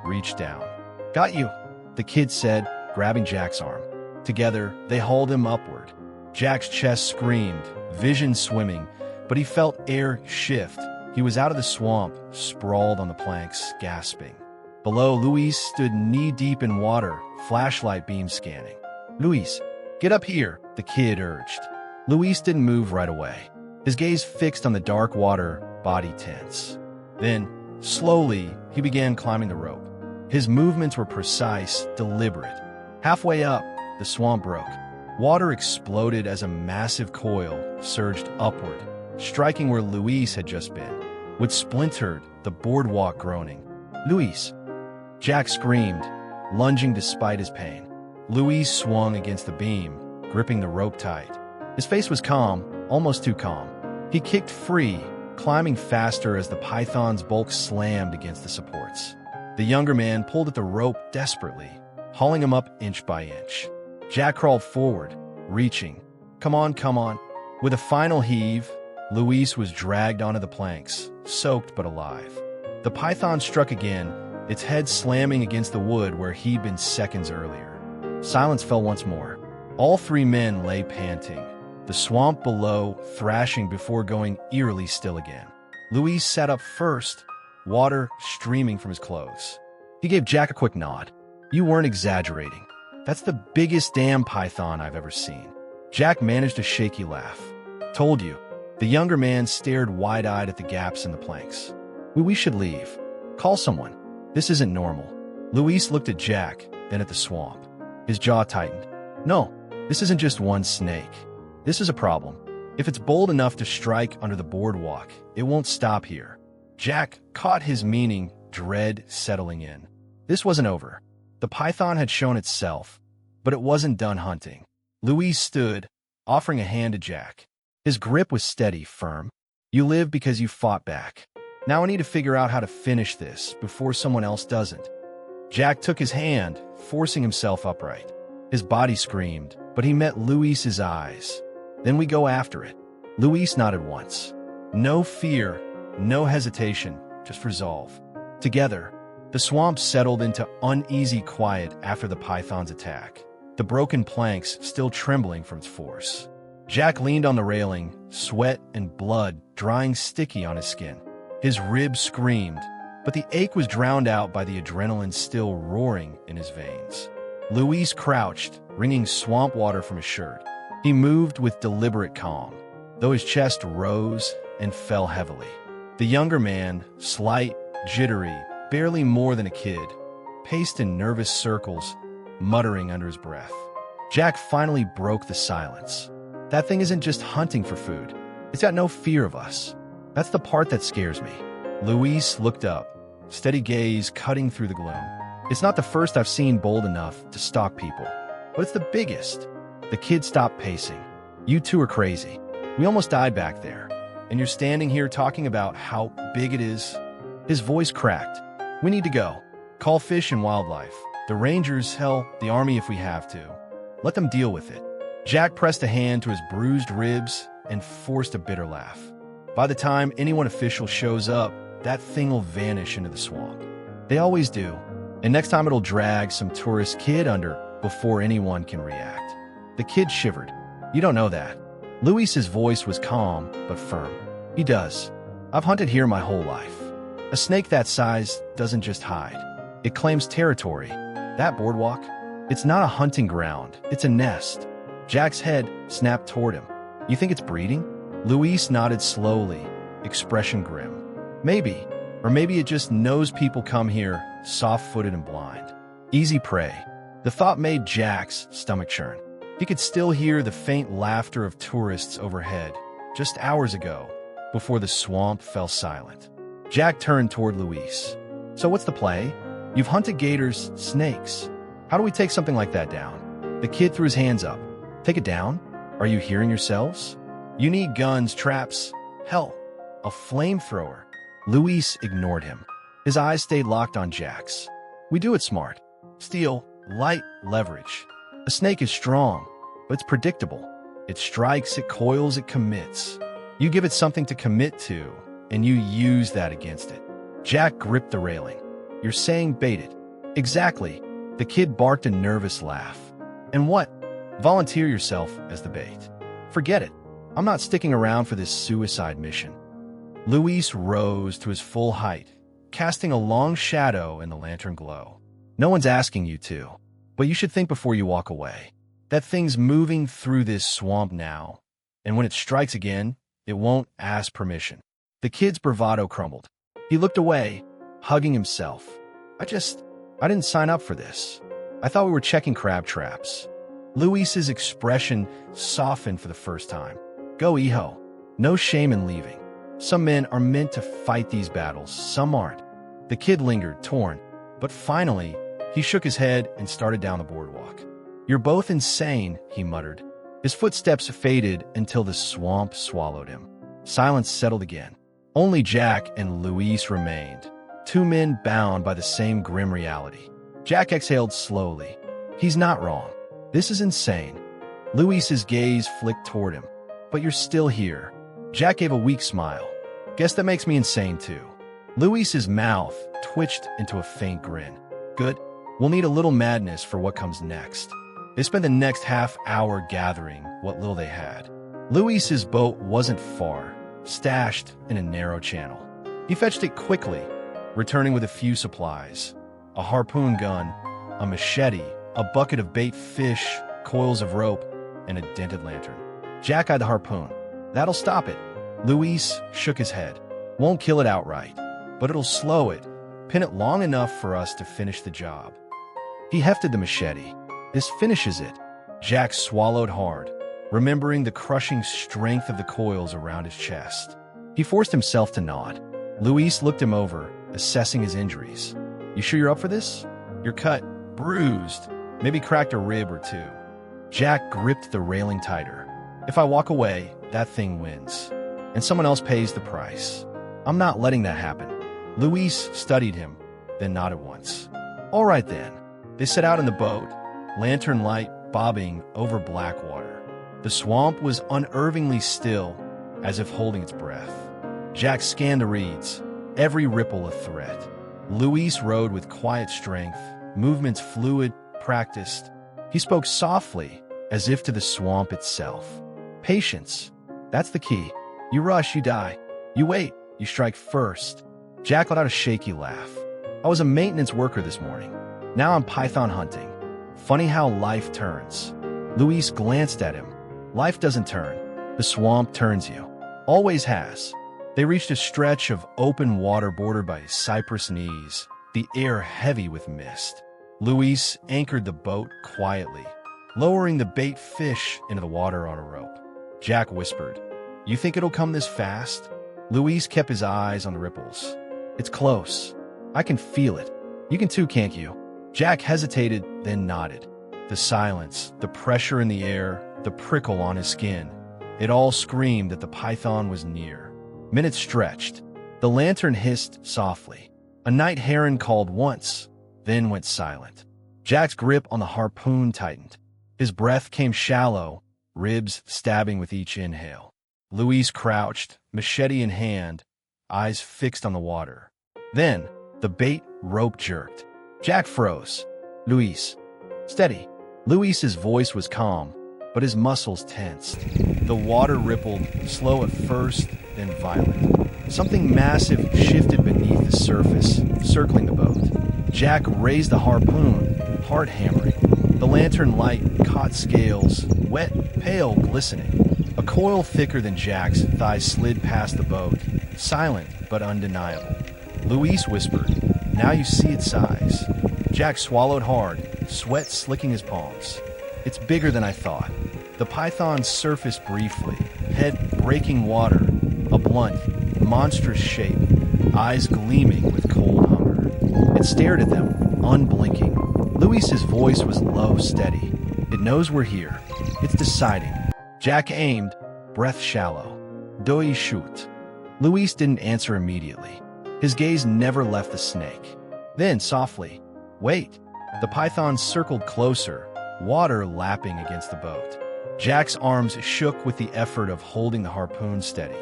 [SPEAKER 1] reached down. "Got you," the kid said, grabbing Jack's arm. Together, they hauled him upward. Jack's chest screamed, vision swimming, but he felt air shift. He was out of the swamp, sprawled on the planks, gasping. Below, Luis stood knee-deep in water, flashlight beam scanning. "Luis, get up here," the kid urged. Luis didn't move right away. His gaze fixed on the dark water, body tense. Then, slowly, he began climbing the rope. His movements were precise, deliberate. Halfway up, the swamp broke. Water exploded as a massive coil surged upward, striking where Luis had just been. Wood splintered, the boardwalk groaning. "Luis!" Jack screamed, lunging despite his pain. Luis swung against the beam, gripping the rope tight. His face was calm, almost too calm. He kicked free, climbing faster as the python's bulk slammed against the supports. The younger man pulled at the rope desperately, hauling him up inch by inch. Jack crawled forward, reaching. "Come on, come on." With a final heave, Luis was dragged onto the planks, soaked but alive. The python struck again, its head slamming against the wood where he'd been seconds earlier. Silence fell once more. All three men lay panting, the swamp below thrashing before going eerily still again. Luis sat up first, water streaming from his clothes. He gave Jack a quick nod. "You weren't exaggerating. That's the biggest damn python I've ever seen." Jack managed a shaky laugh. "Told you." The younger man stared wide-eyed at the gaps in the planks. We should leave. Call someone. This isn't normal." Luis looked at Jack, then at the swamp. His jaw tightened. "No, this isn't just one snake. This is a problem. If it's bold enough to strike under the boardwalk, it won't stop here." Jack caught his meaning, dread settling in. This wasn't over. The python had shown itself, but it wasn't done hunting. Luis stood, offering a hand to Jack. His grip was steady, firm. "You live because you fought back. Now I need to figure out how to finish this before someone else doesn't." Jack took his hand, forcing himself upright. His body screamed, but he met Luis's eyes. "Then we go after it." Luis nodded once. No fear, no hesitation, just resolve. Together, the swamp settled into uneasy quiet after the python's attack, the broken planks still trembling from its force. Jack leaned on the railing, sweat and blood drying sticky on his skin. His ribs screamed, but the ache was drowned out by the adrenaline still roaring in his veins. Luis crouched, wringing swamp water from his shirt. He moved with deliberate calm, though his chest rose and fell heavily. The younger man, slight, jittery, barely more than a kid, paced in nervous circles, muttering under his breath. Jack finally broke the silence. "That thing isn't just hunting for food. It's got no fear of us. That's the part that scares me." Luis looked up, steady gaze cutting through the gloom. "It's not the first I've seen bold enough to stalk people, but it's the biggest." The kid stopped pacing. "You two are crazy. We almost died back there. And you're standing here talking about how big it is?" His voice cracked. "We need to go. Call Fish and Wildlife. The Rangers, hell, the Army if we have to. Let them deal with it." Jack pressed a hand to his bruised ribs and forced a bitter laugh. "By the time anyone official shows up, that thing will vanish into the swamp. They always do. And next time it'll drag some tourist kid under before anyone can react." The kid shivered. "You don't know that." Luis's voice was calm but firm. "He does. I've hunted here my whole life. A snake that size doesn't just hide. It claims territory. That boardwalk, it's not a hunting ground, it's a nest." Jack's head snapped toward him. "You think it's breeding?" Luis nodded slowly, expression grim. "Maybe. Or maybe it just knows people come here, soft-footed and blind. Easy prey." The thought made Jack's stomach churn. He could still hear the faint laughter of tourists overhead, just hours ago, before the swamp fell silent. Jack turned toward Luis. "So what's the play? You've hunted gators, snakes. How do we take something like that down?" The kid threw his hands up. "Take it down? Are you hearing yourselves? You need guns, traps, hell, a flamethrower." Luis ignored him. His eyes stayed locked on Jack's. "We do it smart. Steal, light, leverage. A snake is strong, but it's predictable. It strikes, it coils, it commits. You give it something to commit to, and you use that against it." Jack gripped the railing. "You're saying bait it." "Exactly." The kid barked a nervous laugh. "And what? Volunteer yourself as the bait. Forget it. I'm not sticking around for this suicide mission." Luis rose to his full height, casting a long shadow in the lantern glow. "No one's asking you to, but you should think before you walk away. That thing's moving through this swamp now, and when it strikes again, it won't ask permission." The kid's bravado crumbled. He looked away, hugging himself. I didn't sign up for this. I thought we were checking crab traps." Luis's expression softened for the first time. "Go, Iho. No shame in leaving. Some men are meant to fight these battles, some aren't." The kid lingered, torn, but finally, he shook his head and started down the boardwalk. "You're both insane," he muttered. His footsteps faded until the swamp swallowed him. Silence settled again. Only Jack and Luis remained, two men bound by the same grim reality. Jack exhaled slowly. He's not wrong. This is insane. Luis's gaze flicked toward him. "But you're still here." Jack gave a weak smile. "Guess that makes me insane too." Luis's mouth twitched into a faint grin. Good. We'll need a little madness for what comes next. They spent the next half hour gathering what little they had. Luis's boat wasn't far, stashed in a narrow channel. He fetched it quickly, returning with a few supplies: a harpoon gun, a machete, a bucket of bait fish, coils of rope, and a dented lantern. Jack eyed the harpoon. That'll stop it. Luis shook his head. Won't kill it outright, but it'll slow it, pin it long enough for us to finish the job. He hefted the machete. This finishes it. Jack swallowed hard, remembering the crushing strength of the coils around his chest. He forced himself to nod. Luis looked him over, assessing his injuries. You sure you're up for this? You're cut, bruised, maybe cracked a rib or two. Jack gripped the railing tighter. If I walk away, that thing wins, and someone else pays the price. I'm not letting that happen. Luis studied him, then nodded once. All right then. They set out in the boat, lantern light bobbing over black water. The swamp was unnervingly still, as if holding its breath. Jack scanned the reeds, every ripple a threat. Luis rowed with quiet strength, movements fluid, practiced. He spoke softly, as if to the swamp itself. Patience. That's the key. You rush, you die. You wait, you strike first. Jack let out a shaky laugh. I was a maintenance worker this morning. Now I'm python hunting. Funny how life turns. Luis glanced at him. Life doesn't turn. The swamp turns you. Always has. They reached a stretch of open water bordered by cypress knees, the air heavy with mist. Luis anchored the boat quietly, lowering the bait fish into the water on a rope. Jack whispered, You think it'll come this fast? Luis kept his eyes on the ripples. It's close. I can feel it. You can too, can't you? Jack hesitated, then nodded. The silence, the pressure in the air, the prickle on his skin, it all screamed that the python was near. Minutes stretched. The lantern hissed softly. A night heron called once, then went silent. Jack's grip on the harpoon tightened. His breath came shallow, ribs stabbing with each inhale. Luis crouched, machete in hand, eyes fixed on the water. Then, the bait rope jerked. Jack froze. Luis. Steady. Luis's voice was calm, but his muscles tensed. The water rippled, slow at first, then violent. Something massive shifted beneath the surface, circling the boat. Jack raised the harpoon, heart hammering. The lantern light caught scales, wet, pale, glistening. A coil thicker than Jack's thigh slid past the boat, silent but undeniable. Luis whispered, Now you see its size. Jack swallowed hard, sweat slicking his palms. It's bigger than I thought. The python surfaced briefly, head breaking water, a blunt, monstrous shape, eyes gleaming with cold hunger. It stared at them, unblinking. Luis's voice was low, steady. It knows we're here. It's deciding. Jack aimed, breath shallow. Doi shoot. Luis didn't answer immediately. His gaze never left the snake. Then, softly, Wait. The python circled closer, water lapping against the boat. Jack's arms shook with the effort of holding the harpoon steady.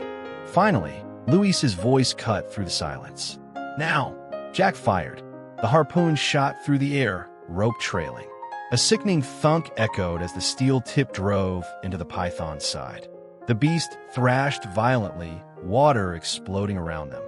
[SPEAKER 1] Finally, Luis's voice cut through the silence. Now! Jack fired. The harpoon shot through the air, rope trailing. A sickening thunk echoed as the steel tip drove into the python's side. The beast thrashed violently, water exploding around them.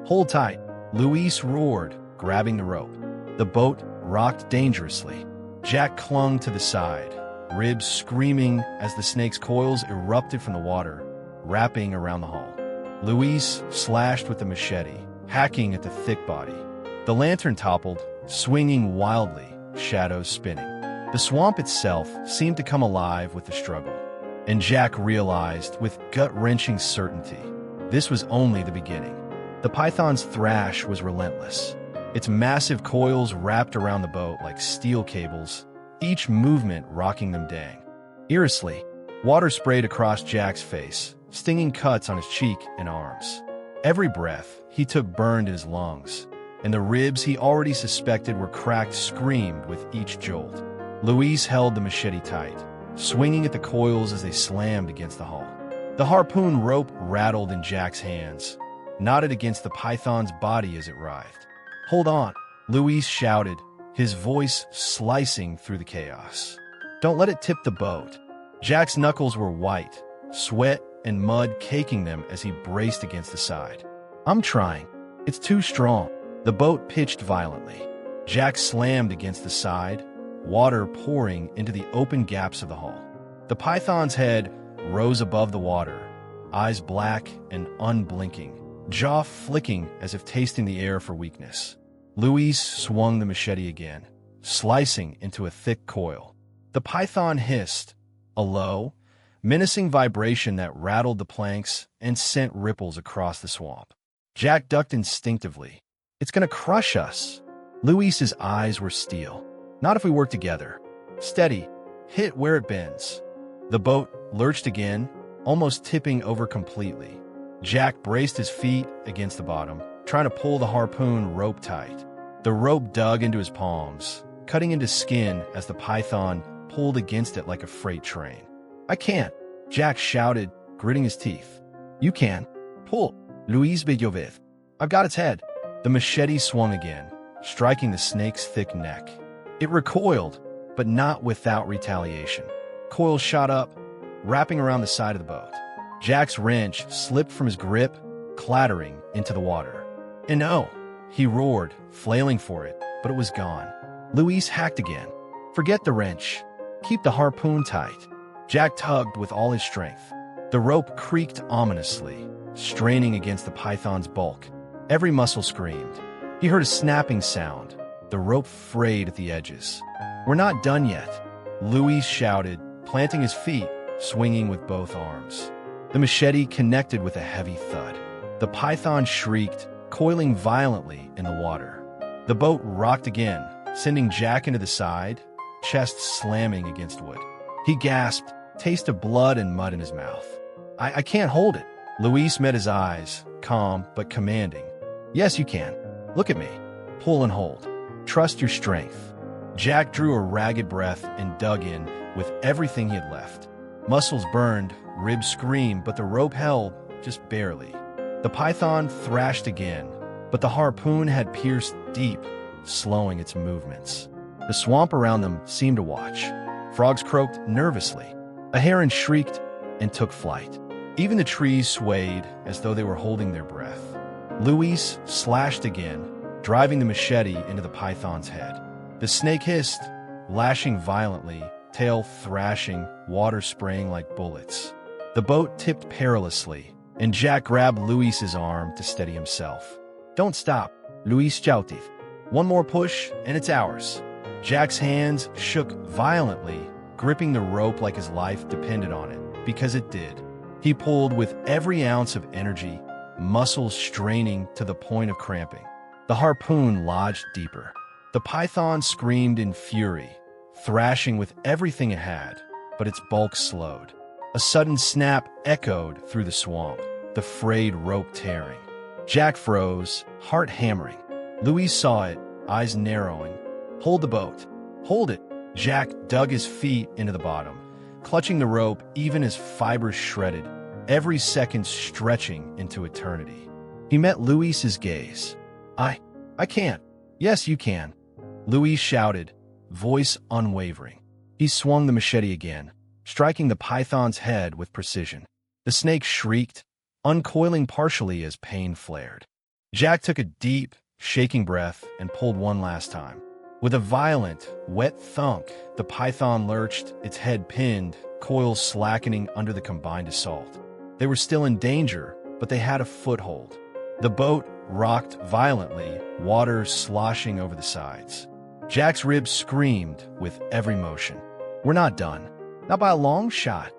[SPEAKER 1] Hold tight, Luis roared, grabbing the rope. The boat rocked dangerously. Jack clung to the side, ribs screaming as the snake's coils erupted from the water, wrapping around the hull. Luis slashed with the machete, hacking at the thick body. The lantern toppled, swinging wildly, shadows spinning. The swamp itself seemed to come alive with the struggle. And Jack realized with gut-wrenching certainty, this was only the beginning. The python's thrash was relentless. Its massive coils wrapped around the boat like steel cables, each movement rocking them dang. Irrisely, water sprayed across Jack's face, stinging cuts on his cheek and arms. Every breath he took burned in his lungs, and the ribs he already suspected were cracked screamed with each jolt. Luis held the machete tight, swinging at the coils as they slammed against the hull. The harpoon rope rattled in Jack's hands, knotted against the python's body as it writhed. "Hold on," Luis shouted, his voice slicing through the chaos. "Don't let it tip the boat." Jack's knuckles were white, sweat and mud caking them as he braced against the side. "I'm trying. It's too strong." The boat pitched violently. Jack slammed against the side, water pouring into the open gaps of the hull. The python's head rose above the water, eyes black and unblinking, jaw flicking as if tasting the air for weakness. Luis swung the machete again, slicing into a thick coil. The python hissed, a low, menacing vibration that rattled the planks and sent ripples across the swamp. Jack ducked instinctively. "It's gonna crush us." Luis's eyes were steel. "Not if we work together." "Steady. Hit where it bends." The boat lurched again, almost tipping over completely. Jack braced his feet against the bottom, trying to pull the harpoon rope tight. The rope dug into his palms, cutting into skin as the python pulled against it like a freight train. "I can't," Jack shouted, gritting his teeth. "You can. Pull." Luis Bidovith. "I've got its head." The machete swung again, striking the snake's thick neck. It recoiled, but not without retaliation. Coils shot up, wrapping around the side of the boat. Jack's wrench slipped from his grip, clattering into the water. "And no!" He roared, flailing for it, but it was gone. Luis hacked again. "Forget the wrench. Keep the harpoon tight." Jack tugged with all his strength. The rope creaked ominously, straining against the python's bulk. Every muscle screamed. He heard a snapping sound. The rope frayed at the edges. "We're not done yet," Luis shouted, planting his feet, swinging with both arms. The machete connected with a heavy thud. The python shrieked, coiling violently in the water. The boat rocked again, sending Jack into the side, chest slamming against wood. He gasped, taste of blood and mud in his mouth. I can't hold it." Luis met his eyes, calm but commanding. "Yes, you can. Look at me. Pull and hold. Trust your strength." Jack drew a ragged breath and dug in with everything he had left. Muscles burned, ribs screamed, but the rope held, just barely. The python thrashed again, but the harpoon had pierced deep, slowing its movements. The swamp around them seemed to watch. Frogs croaked nervously. A heron shrieked and took flight. Even the trees swayed as though they were holding their breath. Luis slashed again, driving the machete into the python's head. The snake hissed, lashing violently, tail thrashing, water spraying like bullets. The boat tipped perilously, and Jack grabbed Luis's arm to steady himself. "Don't stop," Luis shouted. "One more push, and it's ours." Jack's hands shook violently, gripping the rope like his life depended on it, because it did. He pulled with every ounce of energy, muscles straining to the point of cramping. The harpoon lodged deeper. The python screamed in fury, thrashing with everything it had, but its bulk slowed. A sudden snap echoed through the swamp, the frayed rope tearing. Jack froze, heart hammering. Luis saw it, eyes narrowing. "Hold the boat. Hold it." Jack dug his feet into the bottom, clutching the rope even as fibers shredded, every second stretching into eternity. He met Luis's gaze. I can't." "Yes, you can," Luis shouted, voice unwavering. He swung the machete again, striking the python's head with precision. The snake shrieked, uncoiling partially as pain flared. Jack took a deep, shaking breath and pulled one last time. With a violent, wet thunk, the python lurched, its head pinned, coils slackening under the combined assault. They were still in danger, but they had a foothold. The boat rocked violently, water sloshing over the sides. Jack's ribs screamed with every motion. "We're not done. Not by a long shot."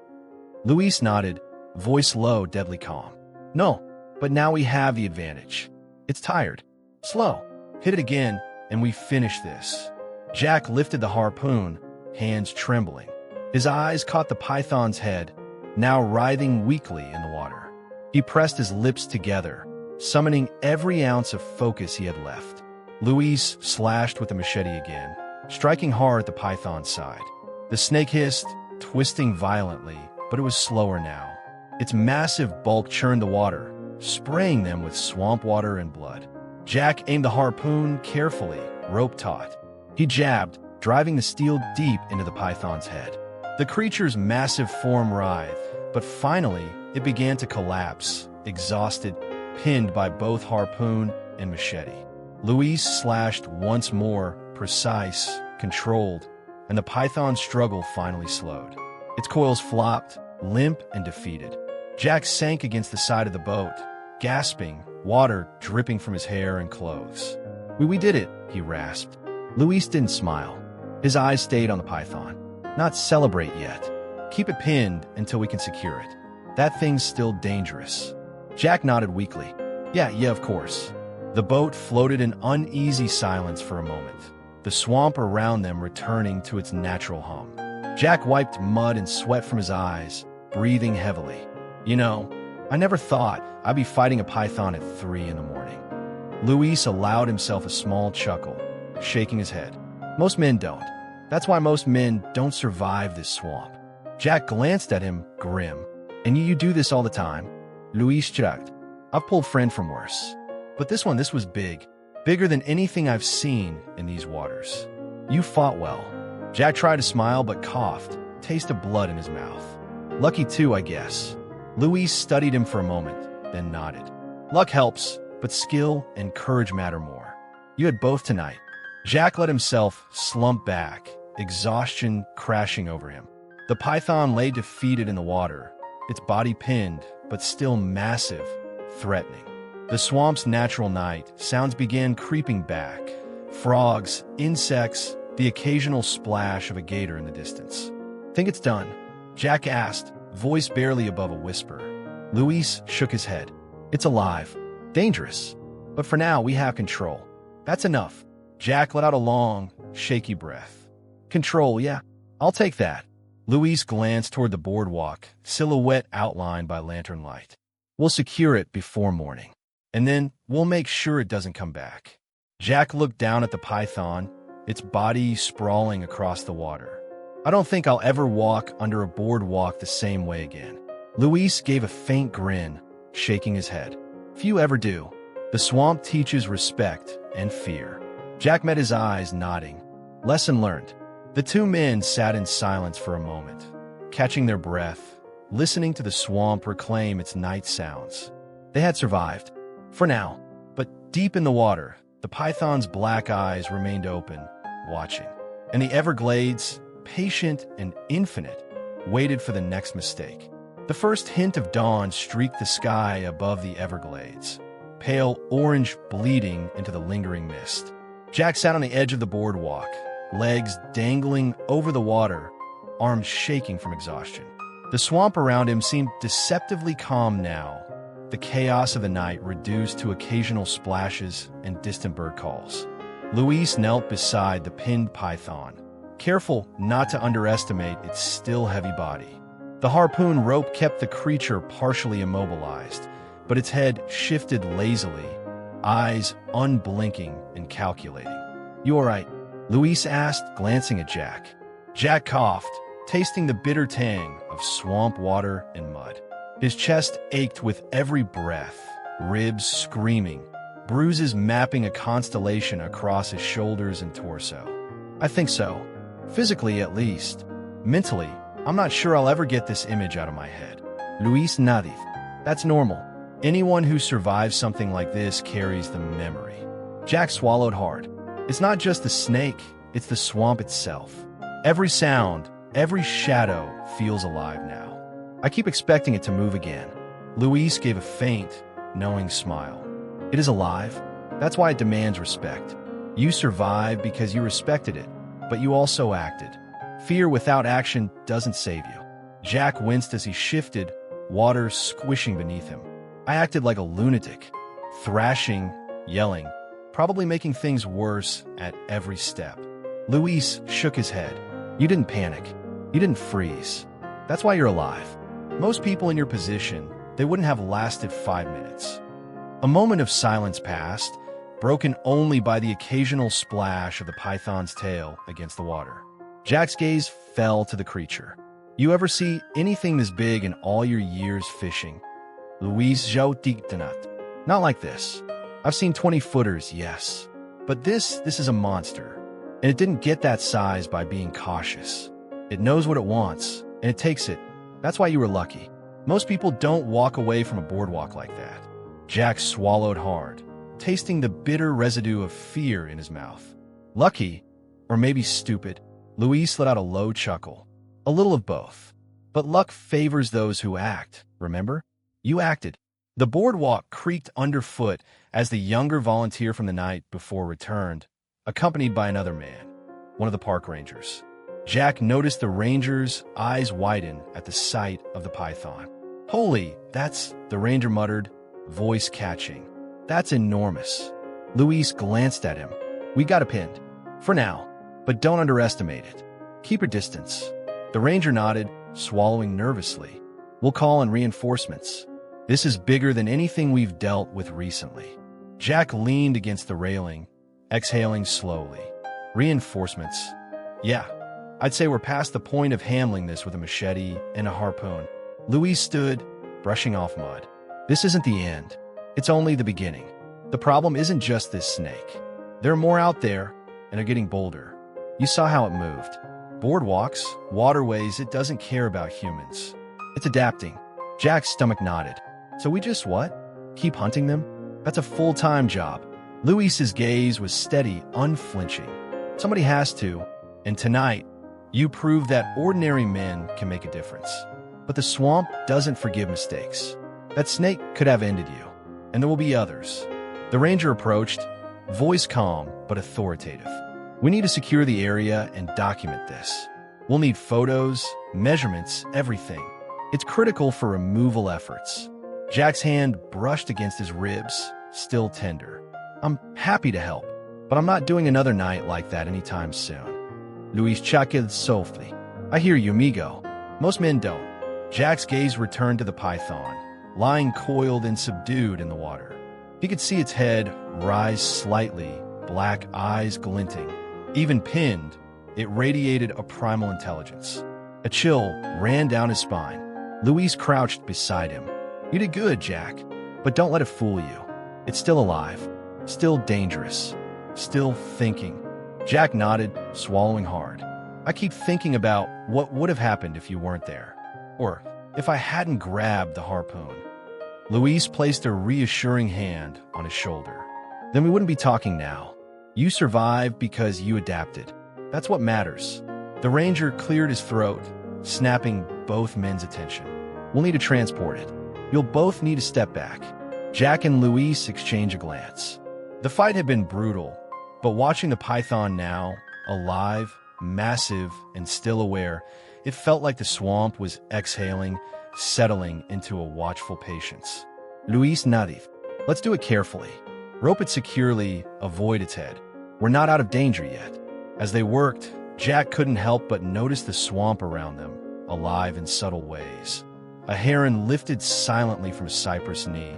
[SPEAKER 1] Luis nodded, voice low, deadly calm. "No, but now we have the advantage. It's tired. Slow. Hit it again, and we finish this." Jack lifted the harpoon, hands trembling. His eyes caught the python's head, now writhing weakly in the water. He pressed his lips together, summoning every ounce of focus he had left. Luis slashed with the machete again, striking hard at the python's side. The snake hissed, twisting violently, but it was slower now. Its massive bulk churned the water, spraying them with swamp water and blood. Jack aimed the harpoon carefully, rope taut. He jabbed, driving the steel deep into the python's head. The creature's massive form writhed, but finally it began to collapse, exhausted, pinned by both harpoon and machete. Luis slashed once more, precise, controlled, and the python's struggle finally slowed. Its coils flopped, limp and defeated. Jack sank against the side of the boat, gasping, water dripping from his hair and clothes. We did it, he rasped. Luis didn't smile. His eyes stayed on the python. Not celebrate yet. Keep it pinned until we can secure it. That thing's still dangerous. Jack nodded weakly. Yeah, of course. The boat floated in uneasy silence for a moment, the swamp around them returning to its natural hum. Jack wiped mud and sweat from his eyes, breathing heavily. I never thought I'd be fighting a python at 3 in the morning. Luis allowed himself a small chuckle, shaking his head. Most men don't. That's why most men don't survive this swamp. Jack glanced at him, grim. And you do this all the time? Luis shrugged. I've pulled friend from worse. But this was big. Bigger than anything I've seen in these waters. You fought well. Jack tried to smile but coughed, taste of blood in his mouth. Lucky too, I guess. Luis studied him for a moment, then nodded. Luck helps, but skill and courage matter more. You had both tonight. Jack let himself slump back, exhaustion crashing over him. The python lay defeated in the water, its body pinned, but still massive, threatening. The swamp's natural night, sounds began creeping back. Frogs, insects, the occasional splash of a gator in the distance. Think it's done? Jack asked, voice barely above a whisper. Luis shook his head. It's alive. Dangerous. But for now, we have control. That's enough. Jack let out a long, shaky breath. Control, yeah. I'll take that. Luis glanced toward the boardwalk, silhouette outlined by lantern light. We'll secure it before morning. And then we'll make sure it doesn't come back. Jack looked down at the python, its body sprawling across the water. I don't think I'll ever walk under a boardwalk the same way again. Luis gave a faint grin, shaking his head. Few ever do. The swamp teaches respect and fear. Jack met his eyes, nodding. Lesson learned. The two men sat in silence for a moment, catching their breath, listening to the swamp reclaim its night sounds. They had survived. For now. But deep in the water, the python's black eyes remained open, watching. And the Everglades, patient and infinite, waited for the next mistake. The first hint of dawn streaked the sky above the Everglades, pale orange bleeding into the lingering mist. Jack sat on the edge of the boardwalk, legs dangling over the water, arms shaking from exhaustion. The swamp around him seemed deceptively calm now, the chaos of the night reduced to occasional splashes and distant bird calls. Luis knelt beside the pinned python, careful not to underestimate its still heavy body. The harpoon rope kept the creature partially immobilized, but its head shifted lazily, eyes unblinking and calculating. You all right? Luis asked, glancing at Jack. Jack coughed, tasting the bitter tang of swamp water and mud. His chest ached with every breath, ribs screaming, bruises mapping a constellation across his shoulders and torso. I think so. Physically, at least. Mentally, I'm not sure I'll ever get this image out of my head. Luis nodded. That's normal. Anyone who survives something like this carries the memory. Jack swallowed hard. It's not just the snake, it's the swamp itself. Every sound, every shadow feels alive now. I keep expecting it to move again. Luis gave a faint, knowing smile. It is alive. That's why it demands respect. You survived because you respected it, but you also acted. Fear without action doesn't save you. Jack winced as he shifted, water squishing beneath him. I acted like a lunatic, thrashing, yelling, probably making things worse at every step. Luis shook his head. You didn't panic. You didn't freeze. That's why you're alive. Most people in your position, they wouldn't have lasted 5 minutes. A moment of silence passed, broken only by the occasional splash of the python's tail against the water. Jack's gaze fell to the creature. You ever see anything this big in all your years fishing? Luis Joe Dictanat. Not like this. I've seen 20-footers, yes. But this is a monster. And it didn't get that size by being cautious. It knows what it wants, and it takes it. That's why you were lucky. Most people don't walk away from a boardwalk like that. Jack swallowed hard, tasting the bitter residue of fear in his mouth. Lucky, or maybe stupid, Luis let out a low chuckle. A little of both. But luck favors those who act, remember? You acted. The boardwalk creaked underfoot as the younger volunteer from the night before returned, accompanied by another man, one of the park rangers. Jack noticed the ranger's eyes widen at the sight of the python. Holy, the ranger muttered, voice catching. That's enormous. Luis glanced at him. We got it pinned. For now, but don't underestimate it. Keep your distance. The ranger nodded, swallowing nervously. We'll call in reinforcements. This is bigger than anything we've dealt with recently. Jack leaned against the railing, exhaling slowly. Reinforcements. Yeah, I'd say we're past the point of handling this with a machete and a harpoon. Luis stood, brushing off mud. This isn't the end. It's only the beginning. The problem isn't just this snake. There are more out there, and they're getting bolder. You saw how it moved. Boardwalks, waterways, it doesn't care about humans. It's adapting. Jack's stomach nodded. So we just what? Keep hunting them? That's a full-time job. Luis's gaze was steady, unflinching. Somebody has to, and tonight, you proved that ordinary men can make a difference. But the swamp doesn't forgive mistakes. That snake could have ended you, and there will be others. The ranger approached, voice calm but authoritative. We need to secure the area and document this. We'll need photos, measurements, everything. It's critical for removal efforts. Jack's hand brushed against his ribs, still tender. I'm happy to help, but I'm not doing another night like that anytime soon. Luis chuckled softly. I hear you, amigo. Most men don't. Jack's gaze returned to the python, lying coiled and subdued in the water. He could see its head rise slightly, black eyes glinting. Even pinned, it radiated a primal intelligence. A chill ran down his spine. Luis crouched beside him. You did good, Jack, but don't let it fool you. It's still alive, still dangerous, still thinking. Jack nodded, swallowing hard. I keep thinking about what would have happened if you weren't there. Or if I hadn't grabbed the harpoon. Luis placed a reassuring hand on his shoulder. Then we wouldn't be talking now. You survived because you adapted. That's what matters. The ranger cleared his throat, snapping both men's attention. We'll need to transport it. You'll both need to step back. Jack and Luis exchanged a glance. The fight had been brutal, but watching the python now, alive, massive, and still aware, it felt like the swamp was exhaling, settling into a watchful patience. Luis nodded. Let's do it carefully. Rope it securely, avoid its head. We're not out of danger yet. As they worked, Jack couldn't help but notice the swamp around them, alive in subtle ways. A heron lifted silently from a cypress knee.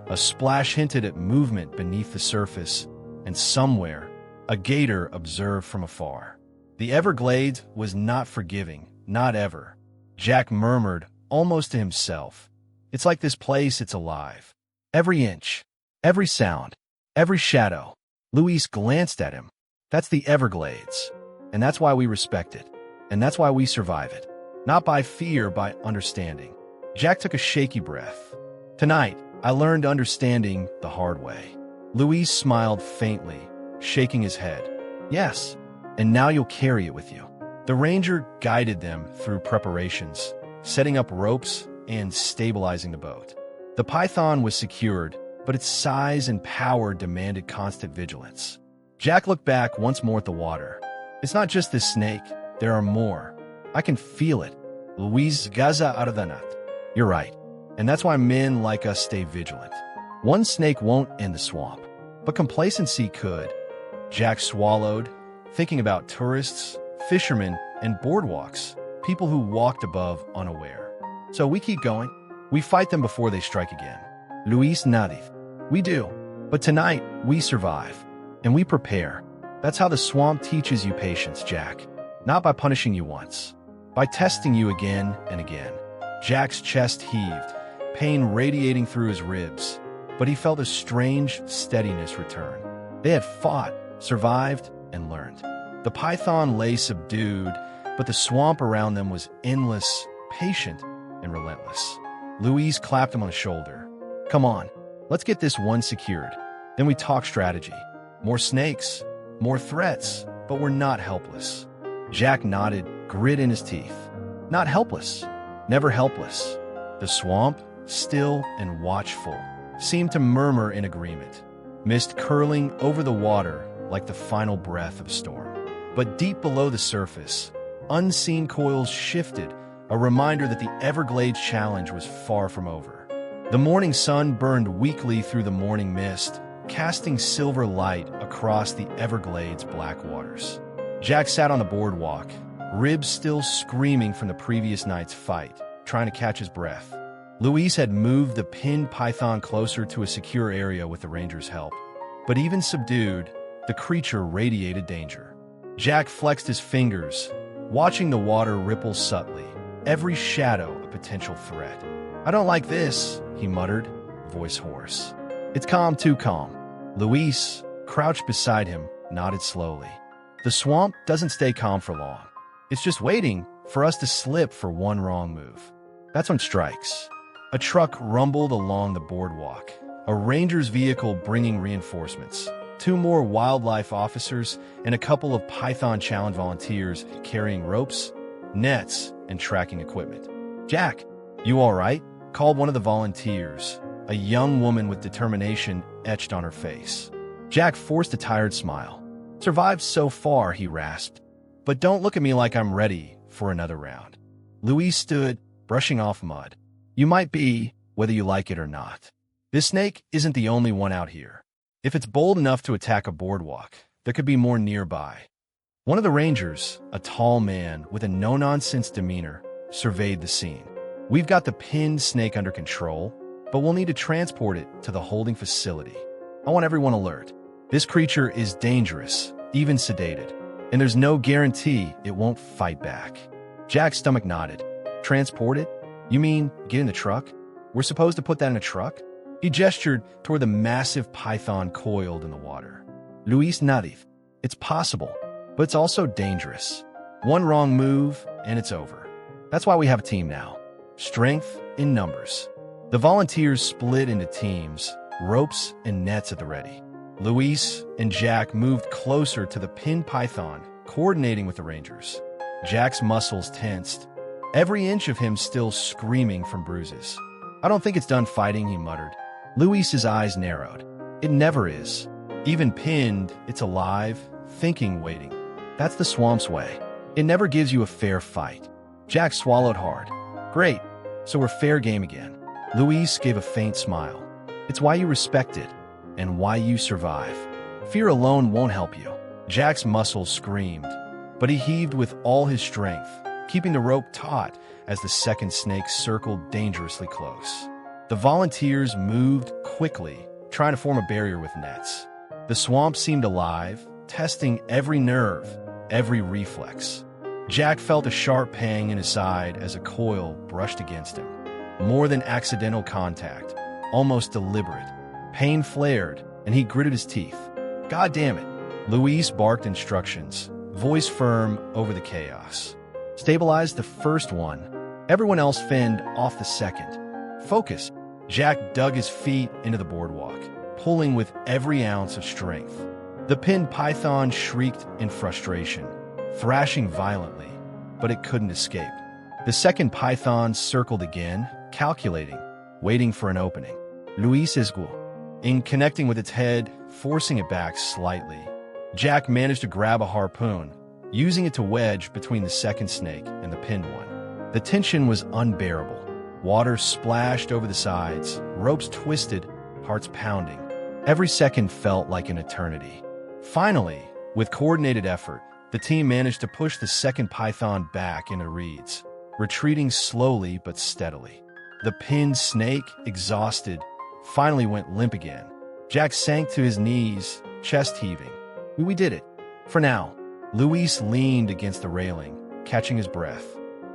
[SPEAKER 1] A splash hinted at movement beneath the surface, and somewhere, a gator observed from afar. The Everglades was not forgiving, not ever. Jack murmured, almost to himself. It's like this place, it's alive. Every inch, every sound, every shadow. Luis glanced at him. That's the Everglades, and that's why we respect it, and that's why we survive it. Not by fear, by understanding. Jack took a shaky breath. Tonight, I learned understanding the hard way. Luis smiled faintly, shaking his head. Yes, and now you'll carry it with you. The ranger guided them through preparations, setting up ropes and stabilizing the boat. The python was secured, but its size and power demanded constant vigilance. Jack looked back once more at the water. It's not just this snake. There are more. I can feel it. Luis Gaza Ardanat. You're right. And that's why men like us stay vigilant. One snake won't end the swamp, but complacency could. Jack swallowed, thinking about tourists, fishermen, and boardwalks, people who walked above unaware. So we keep going. We fight them before they strike again. Luis nodded. We do. But tonight, we survive. And we prepare. That's how the swamp teaches you patience, Jack. Not by punishing you once, by testing you again and again. Jack's chest heaved. pain radiating through his ribs, but he felt a strange steadiness return. They had fought, survived, and learned. The python lay subdued, but the swamp around them was endless, patient, and relentless. Louise clapped him on the shoulder. "Come on, let's get this one secured. Then we talk strategy. More snakes, more threats, but we're not helpless." Jack nodded, grit in his teeth. Not helpless, never helpless. The swamp, still and watchful, seemed to murmur in agreement, mist curling over the water like the final breath of a storm. But deep below the surface, unseen coils shifted, a reminder that the Everglades challenge was far from over. The morning sun burned weakly through the morning mist, casting silver light across the Everglades' black waters. Jack sat on the boardwalk, ribs still screaming from the previous night's fight, trying to catch his breath. Louise had moved the pinned python closer to a secure area with the ranger's help. But even subdued, the creature radiated danger. Jack flexed his fingers, watching the water ripple subtly, every shadow a potential threat. "I don't like this," he muttered, voice hoarse. "It's calm, too calm." Louise, crouched beside him, nodded slowly. "The swamp doesn't stay calm for long. It's just waiting for us to slip for one wrong move. That's when it strikes." A truck rumbled along the boardwalk, a ranger's vehicle bringing reinforcements, 2 more wildlife officers, and a couple of Python Challenge volunteers carrying ropes, nets, and tracking equipment. "Jack, you all right?" called one of the volunteers, a young woman with determination etched on her face. Jack forced a tired smile. "Survived so far," he rasped. "But don't look at me like I'm ready for another round." Louise stood, brushing off mud. "You might be, whether you like it or not. This snake isn't the only one out here. If it's bold enough to attack a boardwalk, there could be more nearby." One of the rangers, a tall man with a no-nonsense demeanor, surveyed the scene. "We've got the pinned snake under control, but we'll need to transport it to the holding facility. I want everyone alert. This creature is dangerous, even sedated, and there's no guarantee it won't fight back." Jack's stomach nodded. "Transport it? You mean get in the truck? We're supposed to put that in a truck?" He gestured toward the massive python coiled in the water. Luis nodded. "It's possible, but it's also dangerous. One wrong move, and it's over. That's why we have a team now. Strength in numbers." The volunteers split into teams, ropes and nets at the ready. Luis and Jack moved closer to the pinned python, coordinating with the rangers. Jack's muscles tensed, every inch of him still screaming from bruises. "I don't think it's done fighting," he muttered. Luis's eyes narrowed. "It never is. Even pinned, it's alive, thinking, waiting. That's the swamp's way. It never gives you a fair fight." Jack swallowed hard. "Great, so we're fair game again." Luis gave a faint smile. "It's why you respect it, and why you survive. Fear alone won't help you." Jack's muscles screamed, but he heaved with all his strength, keeping the rope taut as the second snake circled dangerously close. The volunteers moved quickly, trying to form a barrier with nets. The swamp seemed alive, testing every nerve, every reflex. Jack felt a sharp pang in his side as a coil brushed against him. More than accidental contact, almost deliberate. Pain flared, and he gritted his teeth. "God damn it!" Luis barked instructions, voice firm over the chaos. "Stabilize the first one. Everyone else fend off the second. Focus." Jack dug his feet into the boardwalk, pulling with every ounce of strength. The pinned python shrieked in frustration, thrashing violently, but it couldn't escape. The second python circled again, calculating, waiting for an opening. Luis Isgu, in connecting with its head, forcing it back slightly. Jack managed to grab a harpoon, using it to wedge between the second snake and the pinned one. The tension was unbearable. Water splashed over the sides, ropes twisted, hearts pounding. Every second felt like an eternity. Finally, with coordinated effort, the team managed to push the second python back into reeds, retreating slowly but steadily. The pinned snake, exhausted, finally went limp again. Jack sank to his knees, chest heaving. We did it. For now. Luis leaned against the railing, catching his breath.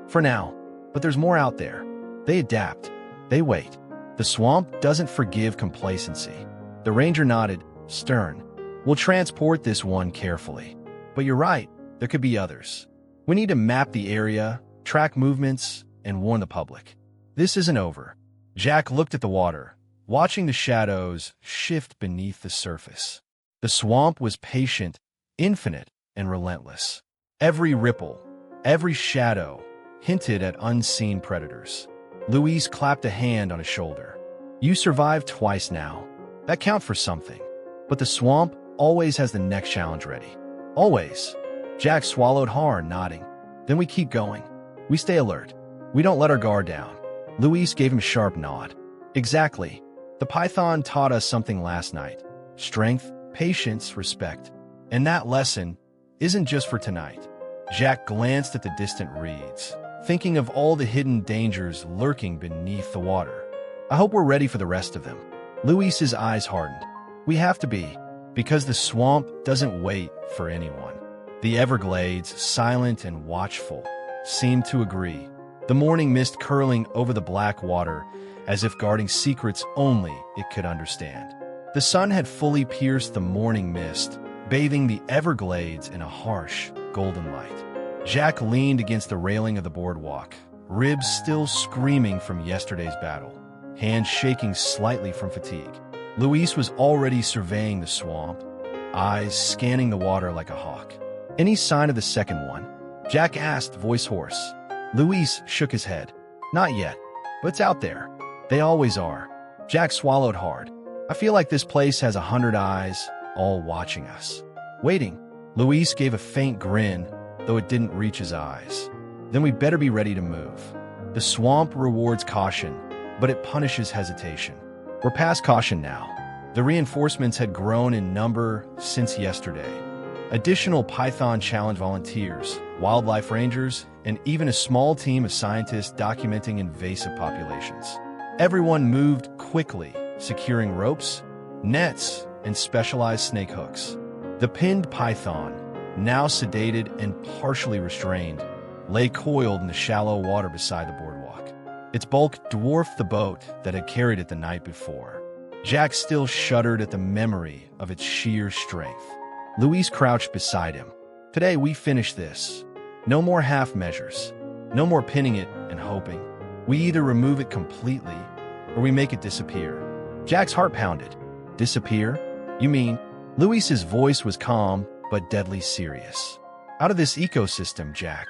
[SPEAKER 1] For now. But there's more out there. They adapt. They wait. The swamp doesn't forgive complacency. The ranger nodded, stern. We'll transport this one carefully. But you're right, there could be others. We need to map the area, track movements, and warn the public. This isn't over. Jack looked at the water, watching the shadows shift beneath the surface. The swamp was patient, infinite, and relentless. Every ripple, every shadow, hinted at unseen predators. Luis clapped a hand on his shoulder. You survived twice now. That counts for something. But the swamp always has the next challenge ready. Always. Jack swallowed hard, nodding. Then we keep going. We stay alert. We don't let our guard down. Luis gave him a sharp nod. Exactly. The python taught us something last night. Strength, patience, respect. And that lesson isn't just for tonight. Jack glanced at the distant reeds, thinking of all the hidden dangers lurking beneath the water. I hope we're ready for the rest of them. Luis's eyes hardened. We have to be, because the swamp doesn't wait for anyone. The Everglades, silent and watchful, seemed to agree. The morning mist curling over the black water, as if guarding secrets only it could understand. The sun had fully pierced the morning mist, bathing the Everglades in a harsh, golden light. Jack leaned against the railing of the boardwalk, ribs still screaming from yesterday's battle, hands shaking slightly from fatigue. Luis was already surveying the swamp, eyes scanning the water like a hawk. Any sign of the second one? Jack asked, voice hoarse. Luis shook his head. Not yet, but it's out there. They always are. Jack swallowed hard. I feel like this place has 100 eyes, all watching us. Waiting. Luis gave a faint grin, though it didn't reach his eyes. Then we better be ready to move. The swamp rewards caution, but it punishes hesitation. We're past caution now. The reinforcements had grown in number since yesterday. Additional Python Challenge volunteers, wildlife rangers, and even a small team of scientists documenting invasive populations. Everyone moved quickly, securing ropes, nets, and specialized snake hooks. The pinned python, now sedated and partially restrained, lay coiled in the shallow water beside the boardwalk. Its bulk dwarfed the boat that had carried it the night before. Jack still shuddered at the memory of its sheer strength. Luis crouched beside him. Today we finish this. No more half measures. No more pinning it and hoping. We either remove it completely or we make it disappear. Jack's heart pounded. Disappear? You mean? Luis's voice was calm but deadly serious. Out of this ecosystem, Jack.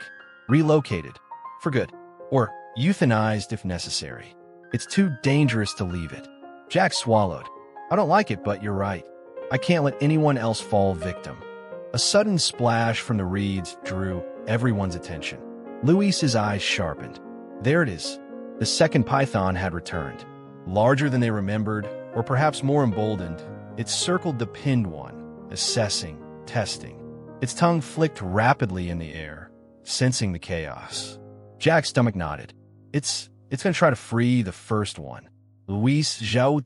[SPEAKER 1] Relocated. For good. Or euthanized if necessary. It's too dangerous to leave it. Jack swallowed. I don't like it, but you're right. I can't let anyone else fall victim. A sudden splash from the reeds drew everyone's attention. Luis's eyes sharpened. There it is. The second python had returned. Larger than they remembered, or perhaps more emboldened, it circled the pinned one, assessing, testing. Its tongue flicked rapidly in the air, sensing the chaos. Jack's stomach nodded. It's going to try to free the first one. Luis Zhao,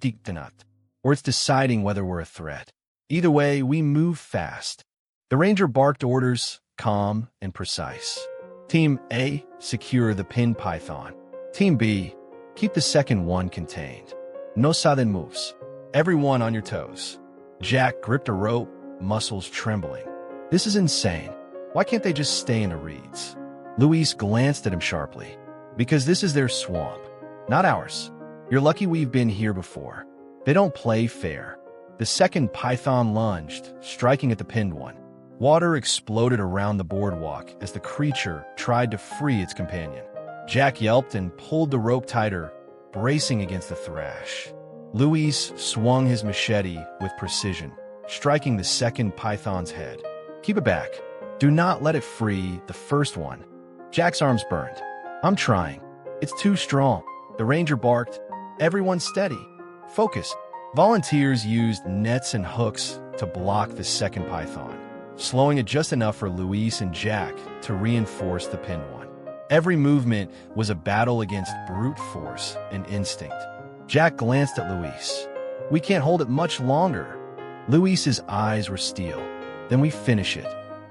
[SPEAKER 1] or it's deciding whether we're a threat. Either way, we move fast. The ranger barked orders, calm and precise. Team A, secure the pinned python. Team B, keep the second one contained. No sudden moves. Everyone on your toes. Jack gripped a rope, muscles trembling. This is insane. Why can't they just stay in the reeds? Luis glanced at him sharply. Because this is their swamp, not ours. You're lucky we've been here before. They don't play fair. The second python lunged, striking at the pinned one. Water exploded around the boardwalk as the creature tried to free its companion. Jack yelped and pulled the rope tighter, bracing against the thrash. Luis swung his machete with precision, striking the second python's head. Keep it back. Do not let it free the first one. Jack's arms burned. I'm trying. It's too strong. The ranger barked. Everyone steady. Focus. Volunteers used nets and hooks to block the second python, slowing it just enough for Luis and Jack to reinforce the pinned one. Every movement was a battle against brute force and instinct. Jack glanced at Luis. We can't hold it much longer. Luis's eyes were steel. Then we finish it.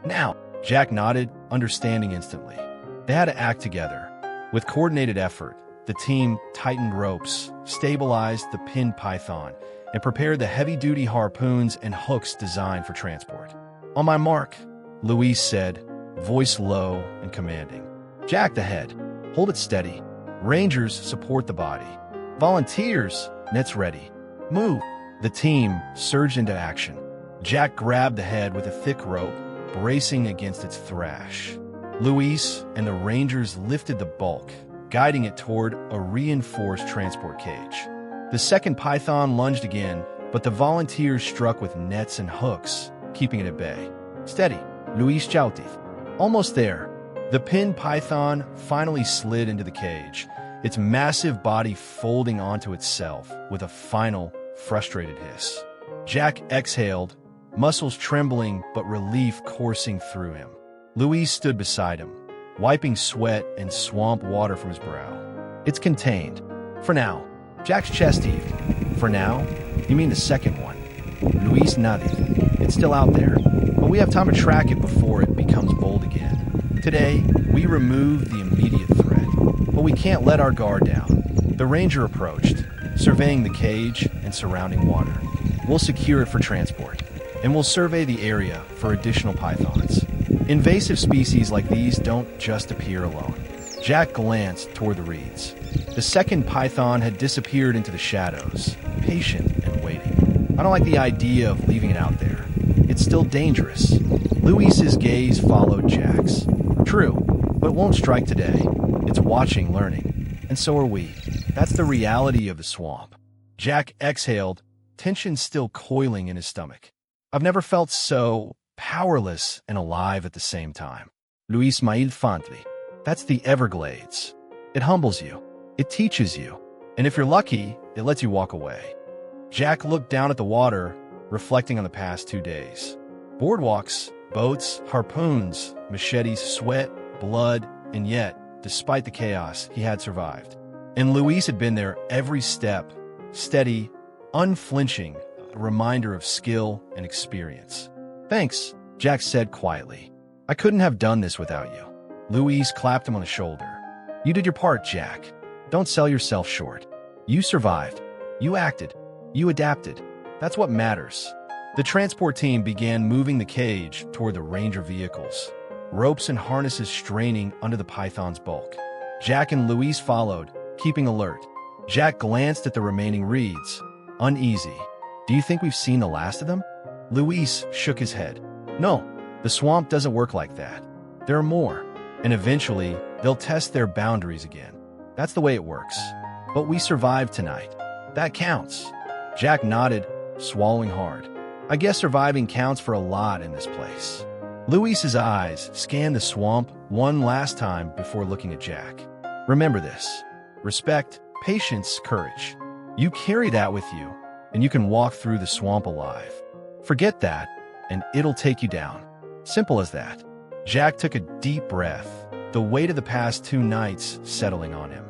[SPEAKER 1] Now. Jack nodded, understanding instantly. They had to act together. With coordinated effort, the team tightened ropes, stabilized the pinned python, and prepared the heavy-duty harpoons and hooks designed for transport. "On my mark," Luis said, voice low and commanding. "Jack the head. Hold it steady. Rangers, support the body. Volunteers, nets ready. Move." The team surged into action. Jack grabbed the head with a thick rope, bracing against its thrash. Luis and the Rangers lifted the bulk, guiding it toward a reinforced transport cage. The second python lunged again, but the volunteers struck with nets and hooks, keeping it at bay. "Steady, Luis Chautith." Almost there, the pinned python finally slid into the cage, its massive body folding onto itself with a final, frustrated hiss. Jack exhaled, muscles trembling but relief coursing through him. Luis stood beside him, wiping sweat and swamp water from his brow. "It's contained. For now." Jack's chest heaved. "For now? You mean the second one?" Luis nodded. "It's still out there, but we have time to track it before it becomes bold again. Today, we removed the immediate threat, but we can't let our guard down." The ranger approached, surveying the cage and surrounding water. "We'll secure it for transport, and we'll survey the area for additional pythons. Invasive species like these don't just appear alone." Jack glanced toward the reeds. The second python had disappeared into the shadows, patient and waiting. "I don't like the idea of leaving it out there. It's still dangerous." Luis's gaze followed Jack's. "True, but it won't strike today. It's watching, learning. And so are we. That's the reality of the swamp." Jack exhaled, tension still coiling in his stomach. "I've never felt so powerless and alive at the same time." Luis Mail Fantli. That's the Everglades. It humbles you. It teaches you. And if you're lucky, it lets you walk away. Jack looked down at the water, reflecting on the past 2 days. Boardwalks, boats, harpoons, machetes, sweat, blood, and yet, despite the chaos, he had survived. And Luis had been there every step, steady, unflinching, a reminder of skill and experience. "Thanks," Jack said quietly. "I couldn't have done this without you." Luis clapped him on the shoulder. "You did your part, Jack. Don't sell yourself short. You survived. You acted. You adapted. That's what matters." The transport team began moving the cage toward the Ranger vehicles, ropes and harnesses straining under the python's bulk. Jack and Luis followed, keeping alert. Jack glanced at the remaining reeds, uneasy. "Do you think we've seen the last of them?" Luis shook his head. "No, the swamp doesn't work like that. There are more, and eventually they'll test their boundaries again. That's the way it works. But we survived tonight. That counts." Jack nodded, swallowing hard. "I guess surviving counts for a lot in this place." Luis's eyes scanned the swamp one last time before looking at Jack. "Remember this. Respect, patience, courage. You carry that with you, and you can walk through the swamp alive. Forget that, and it'll take you down. Simple as that." Jack took a deep breath, the weight of the past 2 nights settling on him.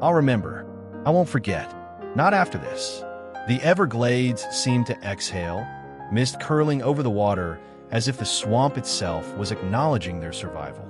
[SPEAKER 1] "I'll remember. I won't forget. Not after this." The Everglades seemed to exhale, mist curling over the water as if the swamp itself was acknowledging their survival.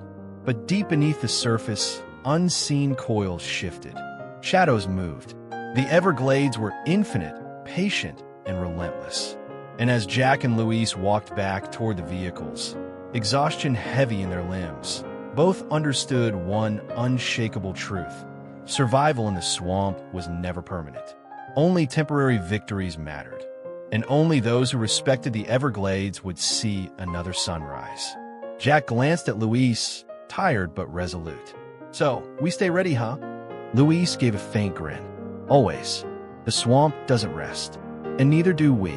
[SPEAKER 1] But deep beneath the surface, unseen coils shifted. Shadows moved. The Everglades were infinite, patient, and relentless. And as Jack and Luis walked back toward the vehicles, exhaustion heavy in their limbs, both understood one unshakable truth. Survival in the swamp was never permanent. Only temporary victories mattered. And only those who respected the Everglades would see another sunrise. Jack glanced at Luis, tired but resolute. "So, we stay ready, huh?" Luis gave a faint grin. "Always. The swamp doesn't rest. And neither do we."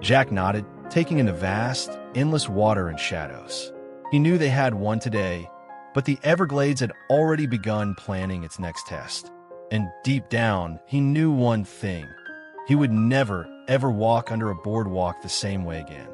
[SPEAKER 1] Jack nodded, taking in the vast, endless water and shadows. He knew they had one today, but the Everglades had already begun planning its next test. And deep down, he knew one thing. He would never, ever walk under a boardwalk the same way again.